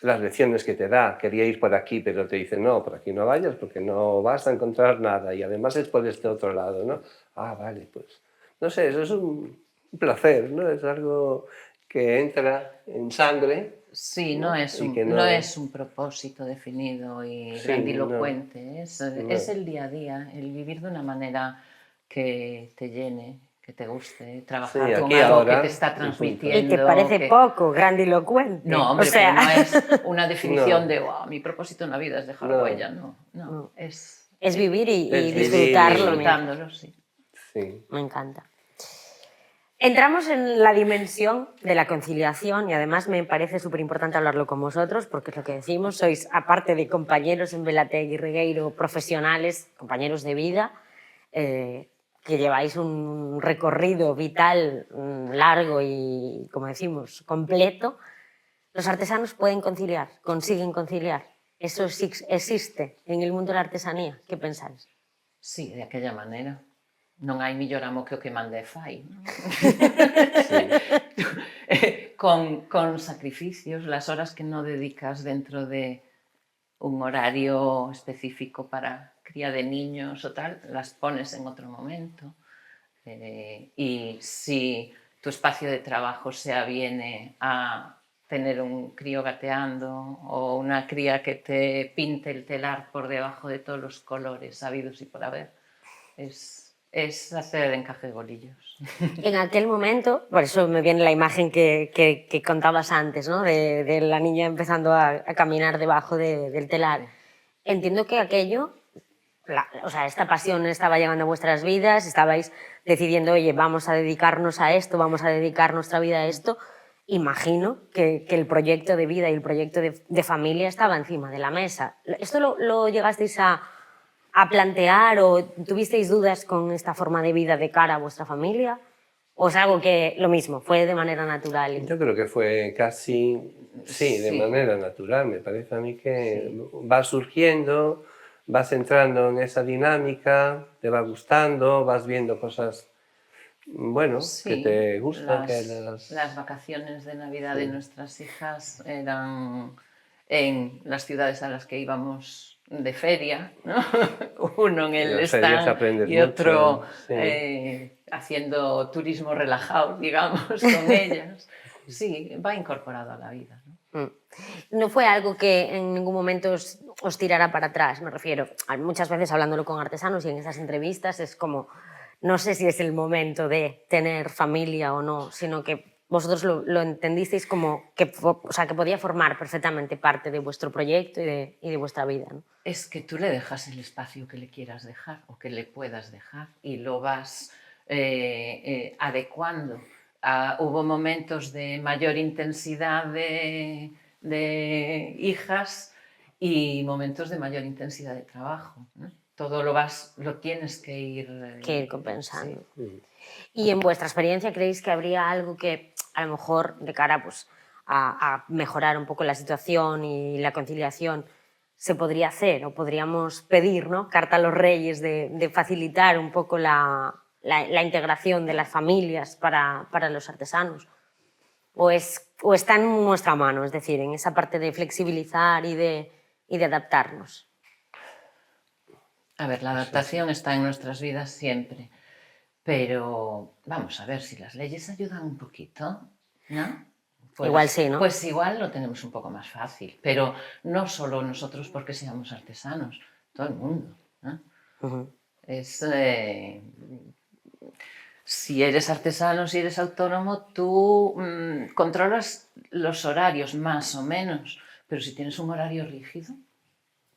las lecciones que te da. Quería ir por aquí, pero te dicen, no, por aquí no vayas porque no vas a encontrar nada y además es por este otro lado, ¿no? Ah, vale, pues, no sé, eso es un placer, ¿no? Es algo que entra en sangre. Sí, ¿no? Y que no es un propósito definido y Sí, grandilocuente, no. es el día a día, el vivir de una manera que te llene, que te guste, Sí, trabajar con aquí algo que ahora, te está y punto. Y que transmitiendo. parece poco, grandilocuente. No, hombre, o sea... pero no es una definición No. de wow, mi propósito en la vida es dejar No. huella, no, No. es Es vivir y Es vivir disfrutarlo. disfrutándolo, sí. Sí. Me encanta. Entramos en la dimensión de la conciliación y además me parece súper importante hablarlo con vosotros porque es lo que decimos, sois, aparte de compañeros en Velategui y Regueiro, profesionales, compañeros de vida, que lleváis un recorrido vital largo y, como decimos, completo. Los artesanos pueden conciliar, consiguen conciliar. Eso existe en el mundo de la artesanía. ¿Qué pensáis? Sí, de aquella manera. Non hai millor amo que o que manda e fai. ¿No? Sí. Con sacrificios, las horas que no dedicas dentro de un horario específico para cría de niños o tal, las pones en otro momento. Y si tu espacio de trabajo se aviene a tener un crío gateando o una cría que te pinte el telar por debajo de todos los colores habidos y por haber, es hacer encaje de bolillos. En aquel momento, por eso me viene la imagen que contabas antes, ¿no? De la niña empezando a caminar debajo del telar. Entiendo que aquello, o sea, esta pasión estaba llegando a vuestras vidas, estabais decidiendo, oye, vamos a dedicarnos a esto, vamos a dedicar nuestra vida a esto. Imagino que el proyecto de vida y el proyecto de familia estaba encima de la mesa. ¿Esto lo llegasteis a plantear o tuvisteis dudas con esta forma de vida de cara a vuestra familia? ¿O es algo que lo mismo, fue de manera natural? Yo creo que fue casi, sí, de Sí. manera natural. Me parece a mí que Sí. va surgiendo, vas entrando en esa dinámica, te va gustando, vas viendo cosas, bueno, que Sí, te gustan, las vacaciones de Navidad Sí. de nuestras hijas eran en las ciudades a las que íbamos de feria, ¿no? Uno en En el las ferias stand aprendes y otro mucho, sí. haciendo turismo relajado, digamos, con ellas. Sí, va incorporado a la vida, ¿no? No fue algo que en ningún momento os tirara para atrás, me refiero. Muchas veces hablándolo con artesanos y en esas entrevistas es como, no sé si es el momento de tener familia o no, sino que vosotros lo entendisteis como que, o sea, que podía formar perfectamente parte de vuestro proyecto y de vuestra vida, ¿no? Es que tú le dejas el espacio que le quieras dejar o que le puedas dejar y lo vas adecuando. Hubo momentos de mayor intensidad de hijas y momentos de mayor intensidad de trabajo, ¿no? Todo lo tienes que ir compensando. Sí. Y en vuestra experiencia, ¿creéis que habría algo que a lo mejor de cara pues, a mejorar un poco la situación y la conciliación se podría hacer o podríamos pedir, ¿no? Carta a los reyes de facilitar un poco la integración de las familias para los artesanos? ¿O está en nuestra mano, es decir, en esa parte de flexibilizar y de adaptarnos? A ver, la adaptación está en nuestras vidas siempre, pero vamos a ver si las leyes ayudan un poquito, ¿no? Pues, Igual sí, ¿no? Pues igual lo tenemos un poco más fácil, pero no solo nosotros porque seamos artesanos, todo el mundo, ¿no? Si eres artesano, si eres autónomo, tú controlas los horarios más o menos, pero si tienes un horario rígido,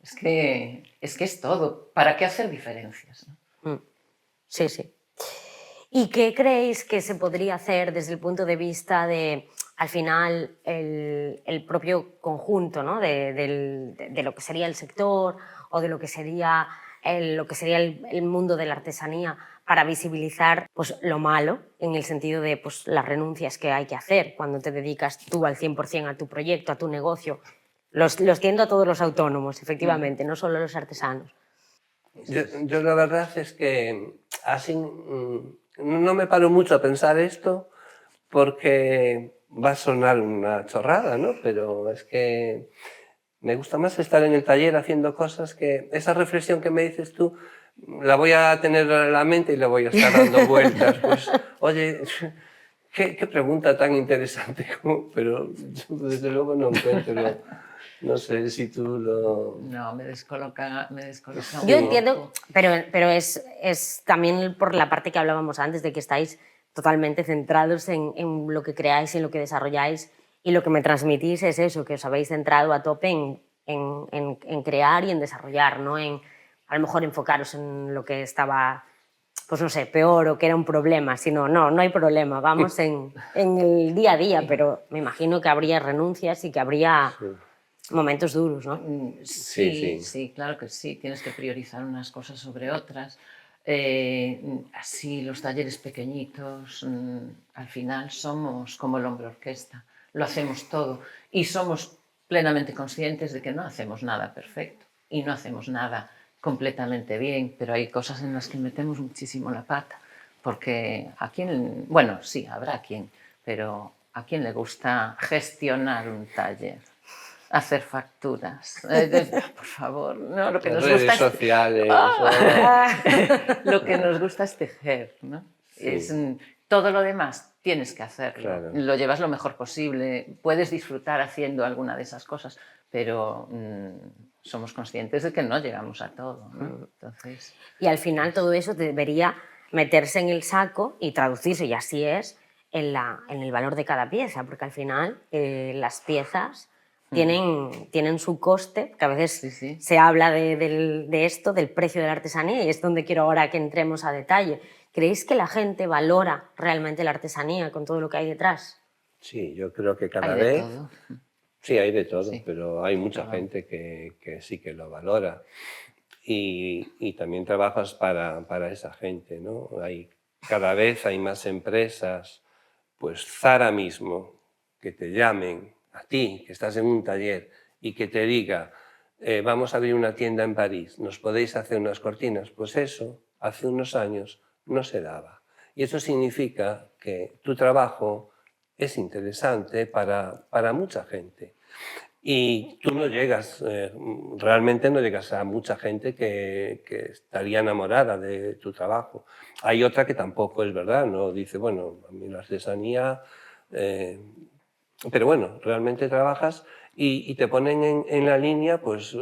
es que es todo. ¿Para qué hacer diferencias, no? Sí, sí. ¿Y qué creéis que se podría hacer desde el punto de vista de, al final, el propio conjunto, ¿no? de lo que sería el sector o de lo que sería el mundo de la artesanía para visibilizar pues, lo malo en el sentido de pues, las renuncias que hay que hacer cuando te dedicas tú al 100% a tu proyecto, a tu negocio? Los tiendo a todos los autónomos, efectivamente, no solo a los artesanos. Yo la verdad es que así no me paro mucho a pensar esto, porque va a sonar una chorrada, ¿no? Pero es que me gusta más estar en el taller haciendo cosas que esa reflexión que me dices tú, la voy a tener en la mente y la voy a estar dando vueltas. Pues, oye, qué pregunta tan interesante, pero yo desde luego no encuentro, no sé si tú lo... No, me descoloca Sí. un Yo poco. entiendo, pero es también por la parte que hablábamos antes, de que estáis totalmente centrados en lo que creáis, en lo que desarrolláis, y lo que me transmitís es eso, que os habéis centrado a tope en crear y en desarrollar, no en a lo mejor enfocaros en lo que estaba, pues no sé, peor o que era un problema, sino no hay problema, vamos en el día a día, pero me imagino que habría renuncias y que habría momentos duros, ¿no? Sí, Sí, sí. sí, claro que sí, tienes que priorizar unas cosas sobre otras. Así los talleres pequeñitos, al final somos como el hombre orquesta, lo hacemos todo y somos plenamente conscientes de que no hacemos nada perfecto y no hacemos nada completamente bien, pero hay cosas en las que metemos muchísimo la pata, porque a quien, bueno, sí, habrá quien, pero a quien le gusta gestionar un taller, hacer facturas. Por favor, no, lo que Las nos redes gusta es... sociales, Lo que nos gusta es tejer, ¿no? Es, sí, todo lo demás tienes que hacerlo, claro. lo llevas lo mejor posible, puedes disfrutar haciendo alguna de esas cosas, pero somos conscientes de que no llegamos a todo, ¿no? Entonces, Y al final todo eso debería meterse en el saco y traducirse, y así es, en el valor de cada pieza, porque al final las piezas tienen su coste, que a veces sí, sí. se habla de esto, del precio de la artesanía, y es donde quiero ahora que entremos a detalle. ¿Creéis que la gente valora realmente la artesanía con todo lo que hay detrás? Sí, yo creo que Hay cada de vez, todo. sí, hay de todo, Sí, pero hay mucha todo. gente que sí que lo valora. Y también trabajas para esa gente, ¿no? Cada vez hay más empresas, pues Zara mismo, que te llamen a ti, que estás en un taller, y que te diga, vamos a abrir una tienda en París, ¿nos podéis hacer unas cortinas? Pues eso, hace unos años, no se daba. Y eso significa que tu trabajo es interesante para mucha gente. Y tú no llegas, realmente no llegas a mucha gente que estaría enamorada de tu trabajo. Hay otra que tampoco es verdad, ¿no? Dice, bueno, a mí la artesanía, eh, pero bueno, realmente trabajas y te ponen en la línea, pues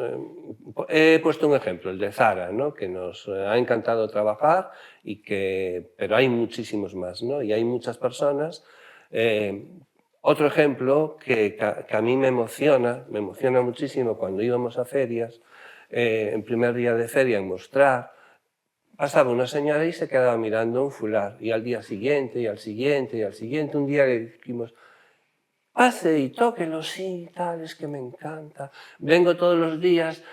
he puesto un ejemplo, el de Zara, ¿no? Que nos ha encantado trabajar, pero hay muchísimos más, ¿no? Y hay muchas personas. Otro ejemplo que a mí me emociona muchísimo cuando íbamos a ferias, en primer día de feria en Mostrar, pasaba una señora y se quedaba mirando un fular, y al día siguiente, y al siguiente, y al siguiente, un día le dijimos, pase y tóquelo, sí, tal, es que me encanta. Vengo todos los días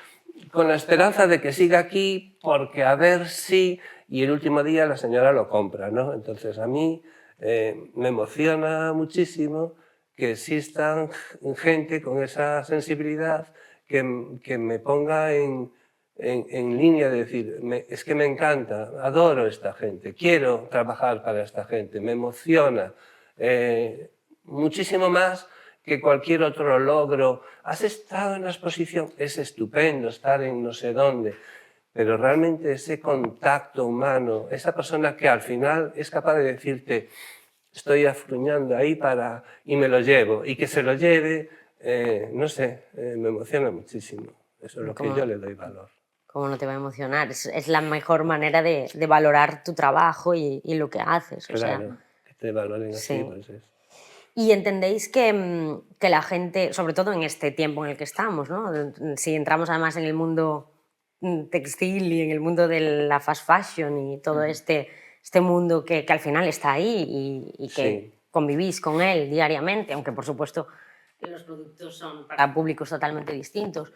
con la esperanza de que siga aquí, porque a ver si... Y el último día la señora lo compra, ¿no? Entonces a mí me emociona muchísimo que existan gente con esa sensibilidad que me ponga en línea de decir, es que me encanta, adoro esta gente, quiero trabajar para esta gente, me emociona. Muchísimo más que cualquier otro logro. Has estado en la exposición, es estupendo estar en no sé dónde, pero realmente ese contacto humano, esa persona que al final es capaz de decirte, estoy afruñando ahí y me lo llevo, y que se lo lleve, no sé, me emociona muchísimo. Eso es lo que yo ¿Cómo, le doy valor. cómo no te va a emocionar? Es la mejor manera de valorar tu trabajo y lo que haces, o sea, Claro, que te valoren así, sí. pues es. Y entendéis que la gente, sobre todo en este tiempo en el que estamos, ¿no? Si entramos además en el mundo textil y en el mundo de la fast fashion y todo este mundo que al final está ahí y que Sí. convivís con él diariamente, aunque por supuesto los productos son para públicos totalmente distintos,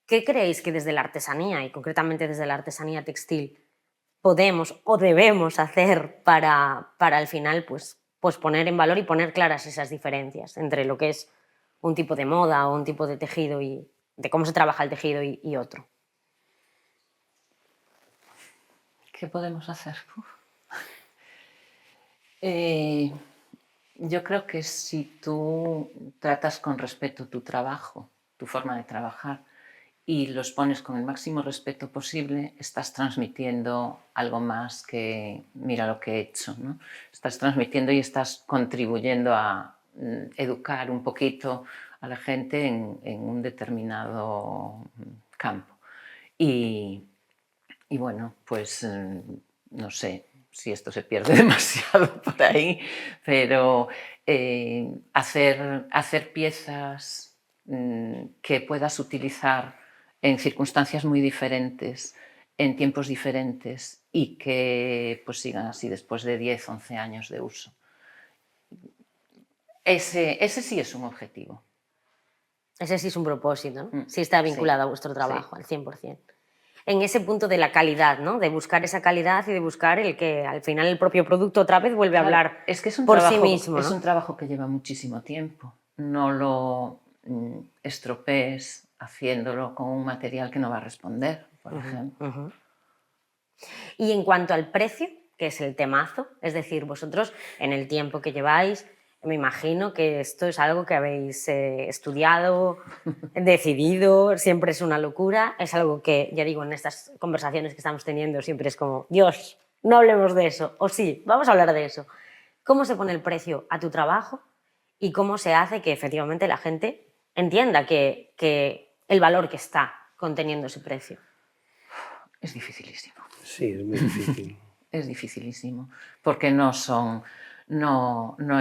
¿qué creéis que desde la artesanía y concretamente desde la artesanía textil podemos o debemos hacer para al final pues poner en valor y poner claras esas diferencias entre lo que es un tipo de moda o un tipo de tejido y de cómo se trabaja el tejido y otro? ¿Qué podemos hacer? Eh, Yo creo que si tú tratas con respeto tu trabajo, tu forma de trabajar, y los pones con el máximo respeto posible, estás transmitiendo algo más que mira lo que he hecho, ¿no? Estás transmitiendo y estás contribuyendo a educar un poquito a la gente en un determinado campo. Y bueno, pues no sé si esto se pierde demasiado por ahí, pero hacer piezas que puedas utilizar en circunstancias muy diferentes, en tiempos diferentes y que pues sigan así después de 10, 11 años de uso. Ese sí es un objetivo. Ese sí es un propósito, ¿no? Sí está vinculado a vuestro trabajo, sí. al 100%. En ese punto de la calidad, ¿no? De buscar esa calidad y de buscar el que al final el propio producto otra vez vuelve a hablar es que es un por trabajo, sí mismo, es ¿no? un trabajo que lleva muchísimo tiempo. No lo estropees haciéndolo con un material que no va a responder, por ejemplo. Y en cuanto al precio, que es el temazo, es decir, vosotros en el tiempo que lleváis, me imagino que esto es algo que habéis estudiado, decidido, siempre es una locura, es algo que, ya digo, en estas conversaciones que estamos teniendo siempre es como, Dios, no hablemos de eso, o sí, vamos a hablar de eso. ¿Cómo se pone el precio a tu trabajo y cómo se hace que efectivamente la gente entienda que el valor que está conteniendo ese precio? Es dificilísimo. Sí, es muy difícil. Es dificilísimo, porque no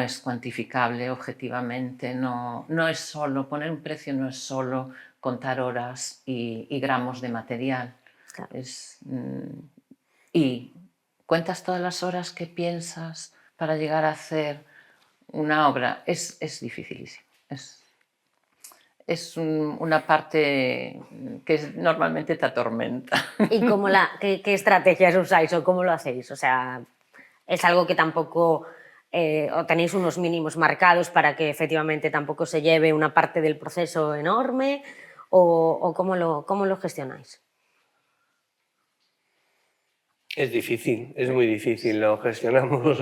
es cuantificable objetivamente, no es solo, poner un precio no es solo contar horas y gramos de material. Claro. Y cuentas todas las horas que piensas para llegar a hacer una obra, es dificilísimo. Es una parte que normalmente te atormenta. ¿Y qué estrategias usáis o cómo lo hacéis? O sea, ¿es algo que tampoco o tenéis unos mínimos marcados para que efectivamente tampoco se lleve una parte del proceso enorme? ¿O cómo lo gestionáis? Es difícil, es muy difícil. Lo gestionamos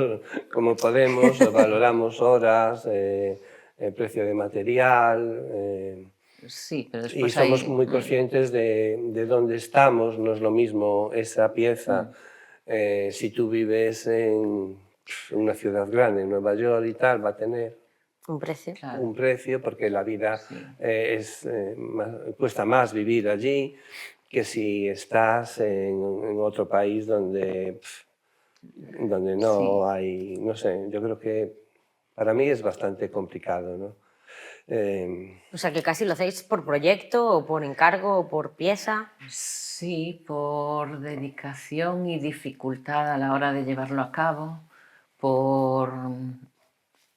como podemos, valoramos horas, el precio de material. Sí, pero Y después somos hay... muy conscientes de dónde estamos. No es lo mismo esa pieza si tú vives en una ciudad grande, en Nueva York y tal, va a tener ¿Un precio? Claro, un precio porque la vida sí. cuesta más vivir allí que si estás en otro país donde no Sí. hay, no sé, yo creo que para mí es bastante complicado, ¿no? O sea, que casi lo hacéis por proyecto o por encargo o por pieza. Sí, por dedicación y dificultad a la hora de llevarlo a cabo, por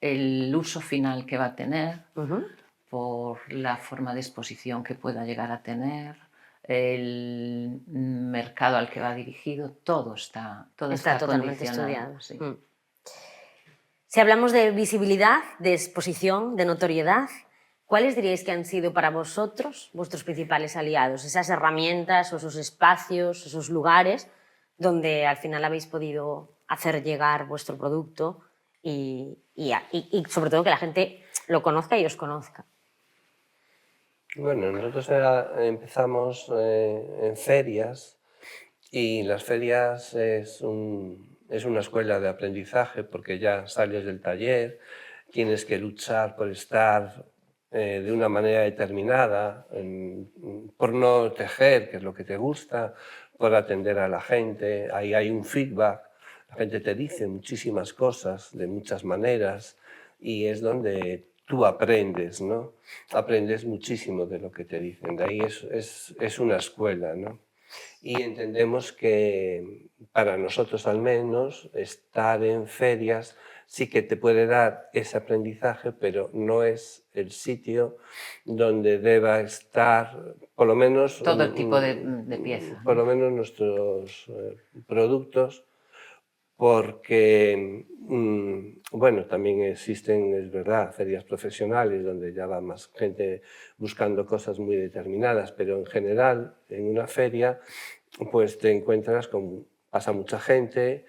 el uso final que va a tener, por la forma de exposición que pueda llegar a tener, el mercado al que va dirigido, todo está Totalmente condicionado. estudiado. Sí. Si hablamos de visibilidad, de exposición, de notoriedad, ¿cuáles diríais que han sido para vosotros vuestros principales aliados? Esas herramientas o esos espacios, esos lugares donde al final habéis podido hacer llegar vuestro producto y sobre todo que la gente lo conozca y os conozca. Bueno, nosotros empezamos en ferias y las ferias es una escuela de aprendizaje porque ya sales del taller, tienes que luchar por estar de una manera determinada, por no tejer, que es lo que te gusta, por atender a la gente, ahí hay un feedback, la gente te dice muchísimas cosas de muchas maneras y es donde tú aprendes, ¿no? Aprendes muchísimo de lo que te dicen, de ahí es una escuela, ¿no? Y entendemos que para nosotros al menos estar en ferias sí que te puede dar ese aprendizaje, pero no es el sitio donde deba estar, por lo menos, Todo tipo de pieza, por ¿no? lo menos nuestros productos, porque, bueno, también existen, es verdad, ferias profesionales donde ya va más gente buscando cosas muy determinadas, pero en general, en una feria, pues te encuentras con, pasa mucha gente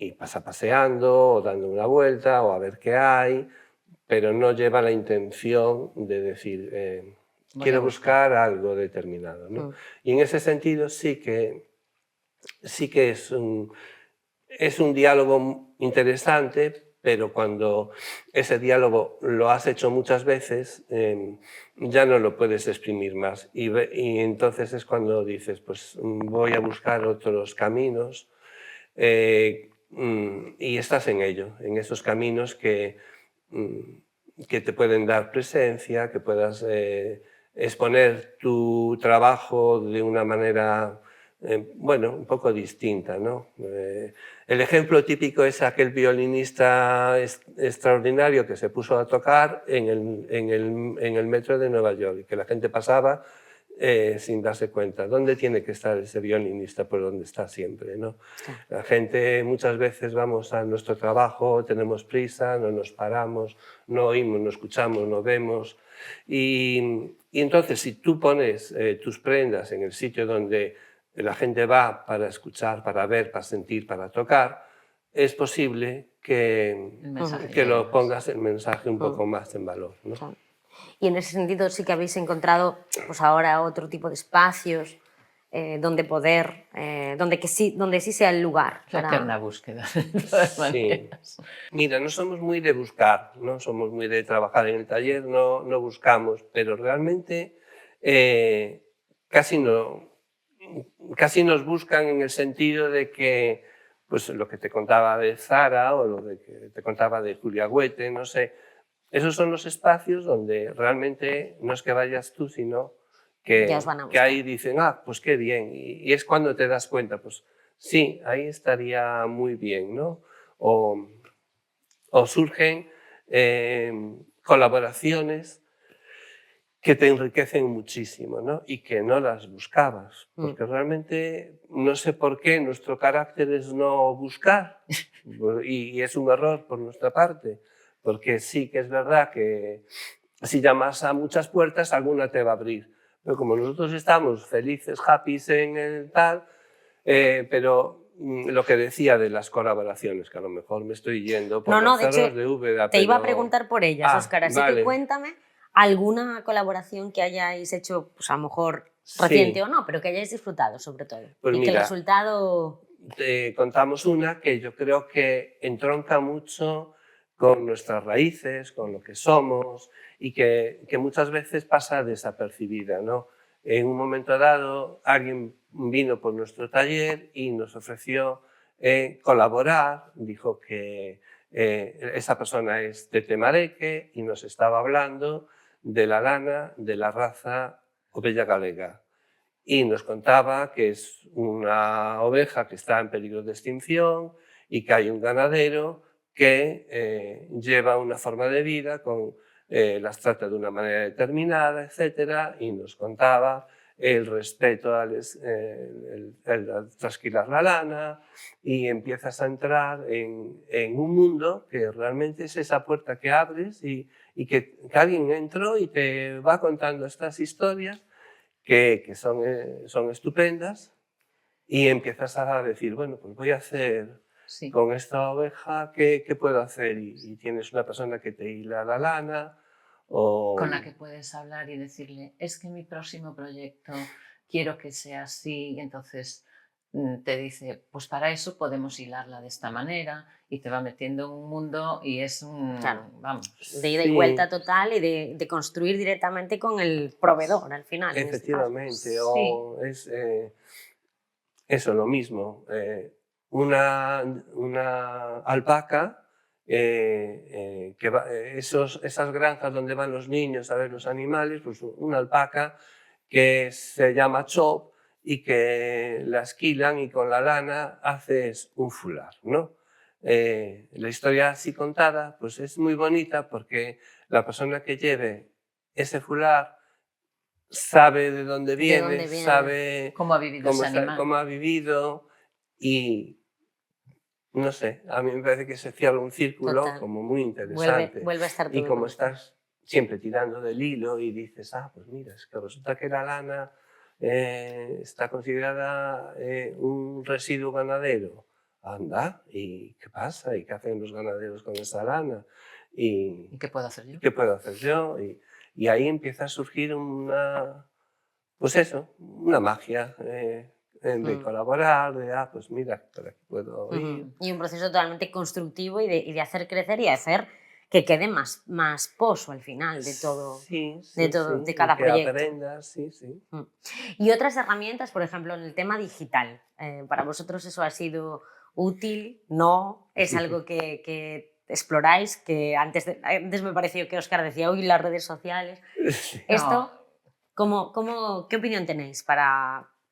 y pasa paseando o dando una vuelta o a ver qué hay, pero no lleva la intención de decir, quiero buscar algo determinado, ¿no? Y en ese sentido sí que es un diálogo interesante, pero cuando ese diálogo lo has hecho muchas veces, ya no lo puedes exprimir más. Y entonces es cuando dices, pues voy a buscar otros caminos, y estás en ello, en esos caminos que te pueden dar presencia, que puedas exponer tu trabajo de una manera, bueno, un poco distinta, ¿no? El ejemplo típico es aquel violinista extraordinario que se puso a tocar en el metro de Nueva York y que la gente pasaba sin darse cuenta. ¿Dónde tiene que estar ese violinista? Pues donde está siempre, ¿no? La gente, muchas veces vamos a nuestro trabajo, tenemos prisa, no nos paramos, no oímos, no escuchamos, no vemos. Y entonces, si tú pones tus prendas en el sitio donde la gente va para escuchar, para ver, para sentir, para tocar, es posible que lo pongas el mensaje un poco más en valor, ¿no? Claro. Y en ese sentido sí que habéis encontrado pues ahora otro tipo de espacios donde poder, donde sí sea el lugar. La eterna búsqueda, de todas maneras. Mira, no somos muy de buscar, no somos muy de trabajar en el taller, no buscamos, pero realmente casi nos buscan en el sentido de que, pues lo que te contaba de Zara o lo que te contaba de Julia Huete, no sé, esos son los espacios donde realmente no es que vayas tú, sino que ahí dicen, pues qué bien, y es cuando te das cuenta, pues sí, ahí estaría muy bien, ¿no? O surgen colaboraciones que te enriquecen muchísimo, ¿no? Y que no las buscabas, porque realmente no sé por qué nuestro carácter es no buscar, y es un error por nuestra parte, porque sí que es verdad que si llamas a muchas puertas, alguna te va a abrir, pero como nosotros estamos felices, happy en el tal, pero lo que decía de las colaboraciones, que a lo mejor me estoy yendo por los cerros de Úbeda. Te iba a preguntar por ellas, Óscar, así vale. que cuéntame alguna colaboración que hayáis hecho, pues a lo mejor reciente o no, pero que hayáis disfrutado sobre todo. Pues y mira, que el resultado... Te contamos una que yo creo que entronca mucho con nuestras raíces, con lo que somos y que muchas veces pasa desapercibida, ¿no? En un momento dado alguien vino por nuestro taller y nos ofreció colaborar, dijo que esa persona es Tete Mareque y nos estaba hablando de la lana de la raza ovella galega. Y nos contaba que es una oveja que está en peligro de extinción y que hay un ganadero que lleva una forma de vida, las trata de una manera determinada, etc. Y nos contaba el respeto al trasquilar la lana y empiezas a entrar en un mundo que realmente es esa puerta que abres y que alguien entró y te va contando estas historias que son estupendas y empiezas a decir, bueno, pues voy a hacer con esta oveja, ¿qué puedo hacer? Y tienes una persona que te hila la lana o... Con la que puedes hablar y decirle, es que mi próximo proyecto quiero que sea así, y entonces te dice, pues para eso podemos hilarla de esta manera y te va metiendo en un mundo y es un, vamos... De ida y vuelta total y de construir directamente con el proveedor al final. Efectivamente, o es eso, lo mismo. Una alpaca, esas granjas donde van los niños a ver los animales, pues una alpaca que se llama chop y que la esquilan y con la lana haces un fular, ¿no? La historia así contada pues es muy bonita porque la persona que lleve ese fular sabe de dónde viene, sabe cómo ha vivido ese animal. Cómo ha vivido y no sé, a mí me parece que se cierra un círculo como muy interesante. Vuelve a estar todo y como estás siempre tirando del hilo y dices, pues mira, es que resulta que la lana está considerada un residuo ganadero. anda, ¿y qué pasa? ¿Y qué hacen los ganaderos con esa lana? ¿Y ¿Y qué puedo hacer yo? qué puedo hacer yo? Y ahí empieza a surgir pues eso, una magia de colaborar, pues mira, por aquí puedo ir. Y un proceso totalmente constructivo y de hacer crecer y de hacer que quede más pozo al final de todo, Sí, de sí, todo, sí, de y cada que proyecto. aprendas, sí, sí. Y otras herramientas, por ejemplo, en el tema digital. ¿Para vosotros eso ha sido útil? ¿No? ¿Es algo que exploráis? Que antes me pareció que Óscar decía, uy, las redes sociales. Sí. Esto, ¿qué opinión tenéis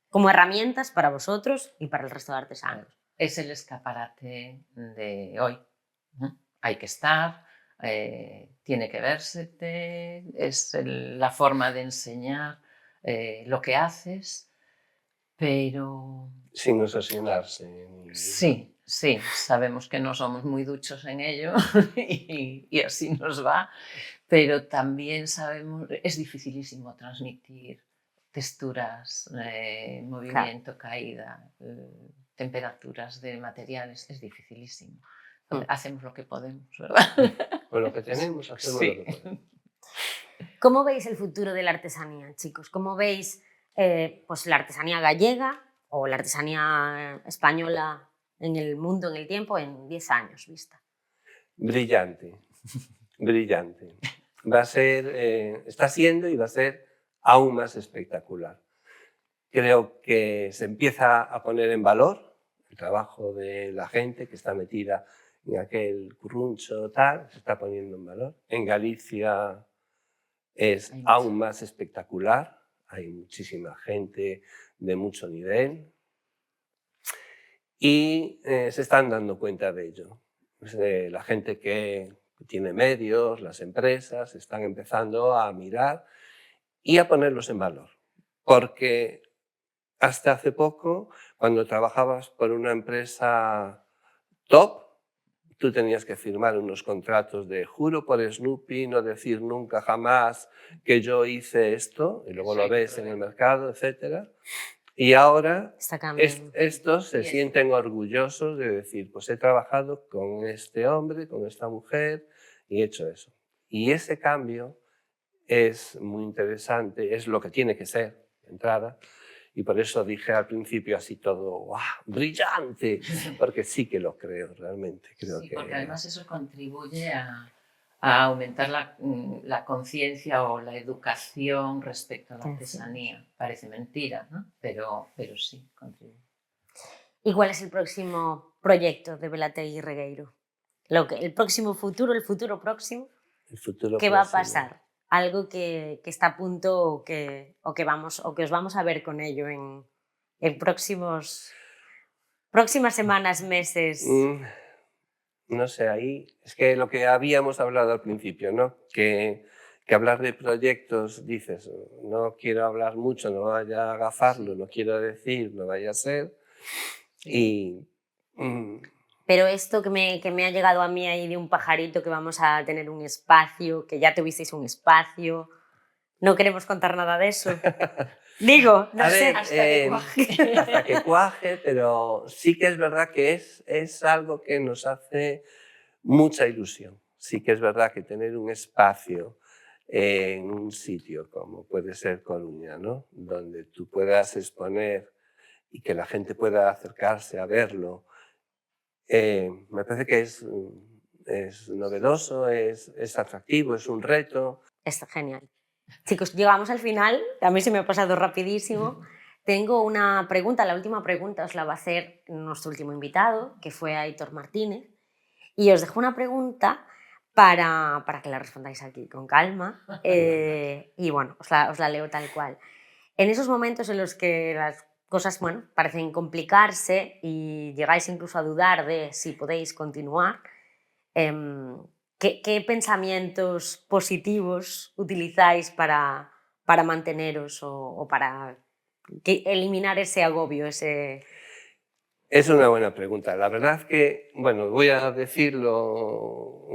como herramientas para vosotros y para el resto de artesanos? Es el escaparate de hoy. Hay que estar, tiene que vérsete, es la forma de enseñar lo que haces, pero Sin obsesionarse. sí, sabemos que no somos muy duchos en ello y así nos va, pero también sabemos, es dificilísimo transmitir texturas, movimiento, caída, temperaturas de materiales, es dificilísimo. Entonces, hacemos lo que podemos, ¿verdad? Con lo que tenemos, hacemos lo que podemos. ¿Cómo veis el futuro de la artesanía, chicos? ¿Cómo veis pues la artesanía gallega o la artesanía española en el mundo, en el tiempo, en 10 años vista? Brillante, brillante. Va a ser, está siendo y va a ser aún más espectacular. Creo que se empieza a poner en valor el trabajo de la gente que está metida en aquel curruncho tal, se está poniendo en valor. En Galicia es aún más espectacular, hay muchísima gente de mucho nivel y se están dando cuenta de ello. La gente que tiene medios, las empresas, están empezando a mirar y a ponerlos en valor. Porque hasta hace poco, cuando trabajabas por una empresa top, tú tenías que firmar unos contratos de juro por Snoopy, no decir nunca jamás que yo hice esto, y luego lo ves en el mercado, etc. Y ahora estos se sienten orgullosos de decir, pues he trabajado con este hombre, con esta mujer, y he hecho eso. Y ese cambio es muy interesante, es lo que tiene que ser de entrada, y por eso dije al principio así todo, ¡wow! ¡Brillante! Porque sí que lo creo realmente. Creo sí, que... porque además eso contribuye a aumentar la conciencia o la educación respecto a la artesanía. Parece mentira, ¿no? Pero sí, contribuye. ¿Y cuál es el próximo proyecto de Velategui Regueiro? El próximo futuro, el futuro próximo, ¿qué va a pasar? Algo que está a punto o que os vamos a ver con ello en próximas semanas, meses. No sé, ahí es que lo que habíamos hablado al principio, ¿no? Que hablar de proyectos, dices, no quiero hablar mucho, no vaya a agafarlo, no quiero decir, no vaya a ser. Y... Pero esto que me ha llegado a mí ahí de un pajarito, que vamos a tener un espacio, que ya tuvisteis un espacio, no queremos contar nada de eso. Digo, no sé. Hasta que cuaje. Hasta que cuaje, pero sí que es verdad que es algo que nos hace mucha ilusión. Sí que es verdad que tener un espacio en un sitio como puede ser Coruña, ¿no? Donde tú puedas exponer y que la gente pueda acercarse a verlo, me parece que es novedoso, es atractivo, es un reto. Está genial. Chicos, llegamos al final, a mí se me ha pasado rapidísimo. Tengo una pregunta, la última pregunta os la va a hacer nuestro último invitado, que fue Aitor Martínez, y os dejo una pregunta para que la respondáis aquí con calma, y bueno, os la leo tal cual. En esos momentos en los que las cosas, bueno, parecen complicarse y llegáis incluso a dudar de si podéis continuar, ¿qué pensamientos positivos utilizáis para manteneros o para eliminar ese agobio, ese... Es una buena pregunta. La verdad que, bueno, voy a decirlo,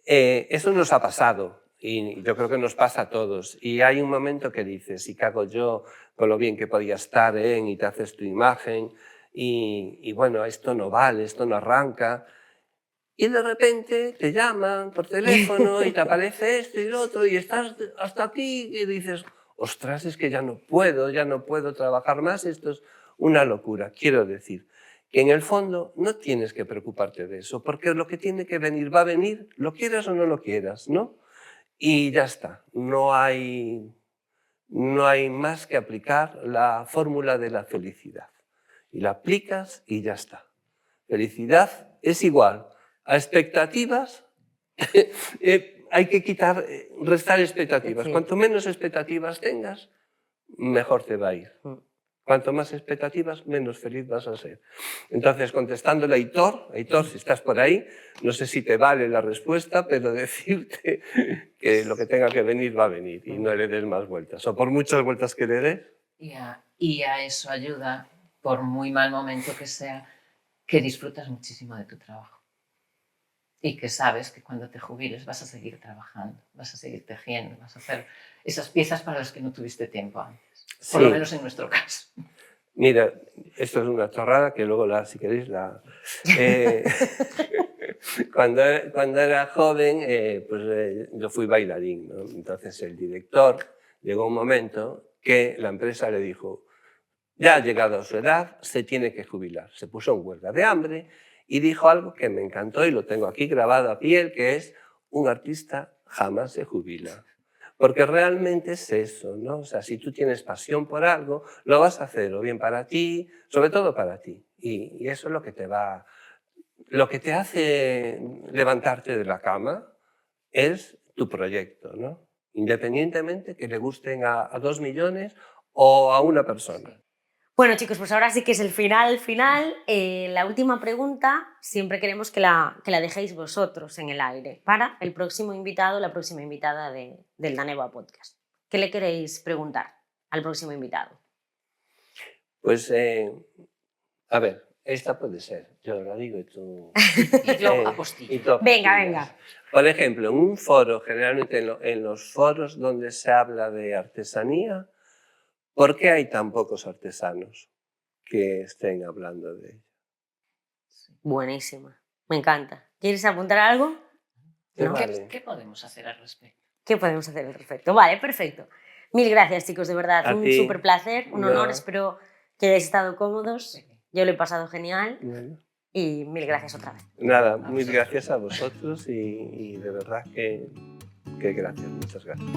eso nos ha pasado y yo creo que nos pasa a todos. Y hay un momento que dices, ¿y qué hago yo con lo bien que podía estar y te haces tu imagen? y bueno, esto no vale, esto no arranca. Y de repente te llaman por teléfono y te aparece esto y lo otro y estás hasta aquí y dices, ostras, es que ya no puedo trabajar más, esto es una locura. Quiero decir que en el fondo no tienes que preocuparte de eso, porque lo que tiene que venir va a venir, lo quieras o no lo quieras, ¿no? Y ya está, no hay más que aplicar la fórmula de la felicidad. Y la aplicas y ya está. Felicidad es igual a expectativas. Hay que restar expectativas. Sí. Cuanto menos expectativas tengas, mejor te va a ir. Cuanto más expectativas, menos feliz vas a ser. Entonces, contestándole a Aitor, si estás por ahí, no sé si te vale la respuesta, pero decirte que lo que tenga que venir va a venir y no le des más vueltas. O por muchas vueltas que le des. Y a eso ayuda, por muy mal momento que sea, que disfrutas muchísimo de tu trabajo. Y que sabes que cuando te jubiles vas a seguir trabajando, vas a seguir tejiendo, vas a hacer esas piezas para las que no tuviste tiempo antes. Por lo menos en nuestro caso. Mira, esto es una chorrada que luego, si queréis, cuando era joven, pues yo fui bailarín, ¿no? Entonces el director llegó un momento que la empresa le dijo, ya ha llegado a su edad, se tiene que jubilar. Se puso en huelga de hambre y dijo algo que me encantó y lo tengo aquí grabado a piel, que es, un artista jamás se jubila. Porque realmente es eso, ¿no? O sea, si tú tienes pasión por algo, lo vas a hacer o bien para ti, sobre todo para ti. Y eso es lo que te hace levantarte de la cama, es tu proyecto, ¿no? Independientemente que le gusten a 2 millones o a una persona. Bueno, chicos, pues ahora sí que es el final. La última pregunta siempre queremos que la dejéis vosotros en el aire para el próximo invitado, la próxima invitada del Danewa Podcast. ¿Qué le queréis preguntar al próximo invitado? Pues, a ver, esta puede ser. Yo la digo y tú... Y yo apostillo. Venga. Por ejemplo, en un foro, generalmente en los foros donde se habla de artesanía, ¿por qué hay tan pocos artesanos que estén hablando de ello? Buenísima, me encanta. ¿Quieres apuntar algo? ¿No? ¿Qué podemos hacer al respecto? ¿Qué podemos hacer al respecto? Vale, perfecto. Mil gracias, chicos, de verdad. Un súper placer, un honor. Espero que hayáis estado cómodos. Yo lo he pasado genial. Bueno. Y mil gracias otra vez. Nada, mil gracias a vosotros y de verdad que gracias, muchas gracias.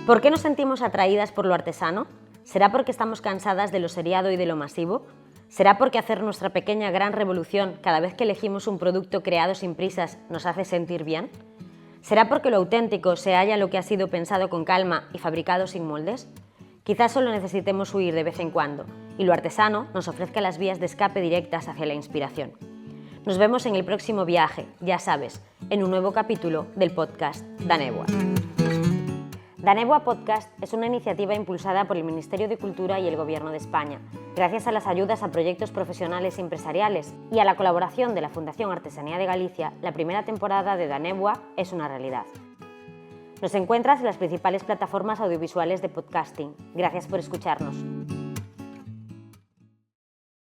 ¿Por qué nos sentimos atraídas por lo artesano? ¿Será porque estamos cansadas de lo seriado y de lo masivo? ¿Será porque hacer nuestra pequeña gran revolución cada vez que elegimos un producto creado sin prisas nos hace sentir bien? ¿Será porque lo auténtico se halla lo que ha sido pensado con calma y fabricado sin moldes? Quizás solo necesitemos huir de vez en cuando y lo artesano nos ofrezca las vías de escape directas hacia la inspiración. Nos vemos en el próximo viaje, ya sabes, en un nuevo capítulo del podcast Danewa. Danewa Podcast es una iniciativa impulsada por el Ministerio de Cultura y el Gobierno de España, gracias a las ayudas a proyectos profesionales y empresariales y a la colaboración de la Fundación Artesanía de Galicia. La primera temporada de Danewa es una realidad. Nos encuentras en las principales plataformas audiovisuales de podcasting. Gracias por escucharnos.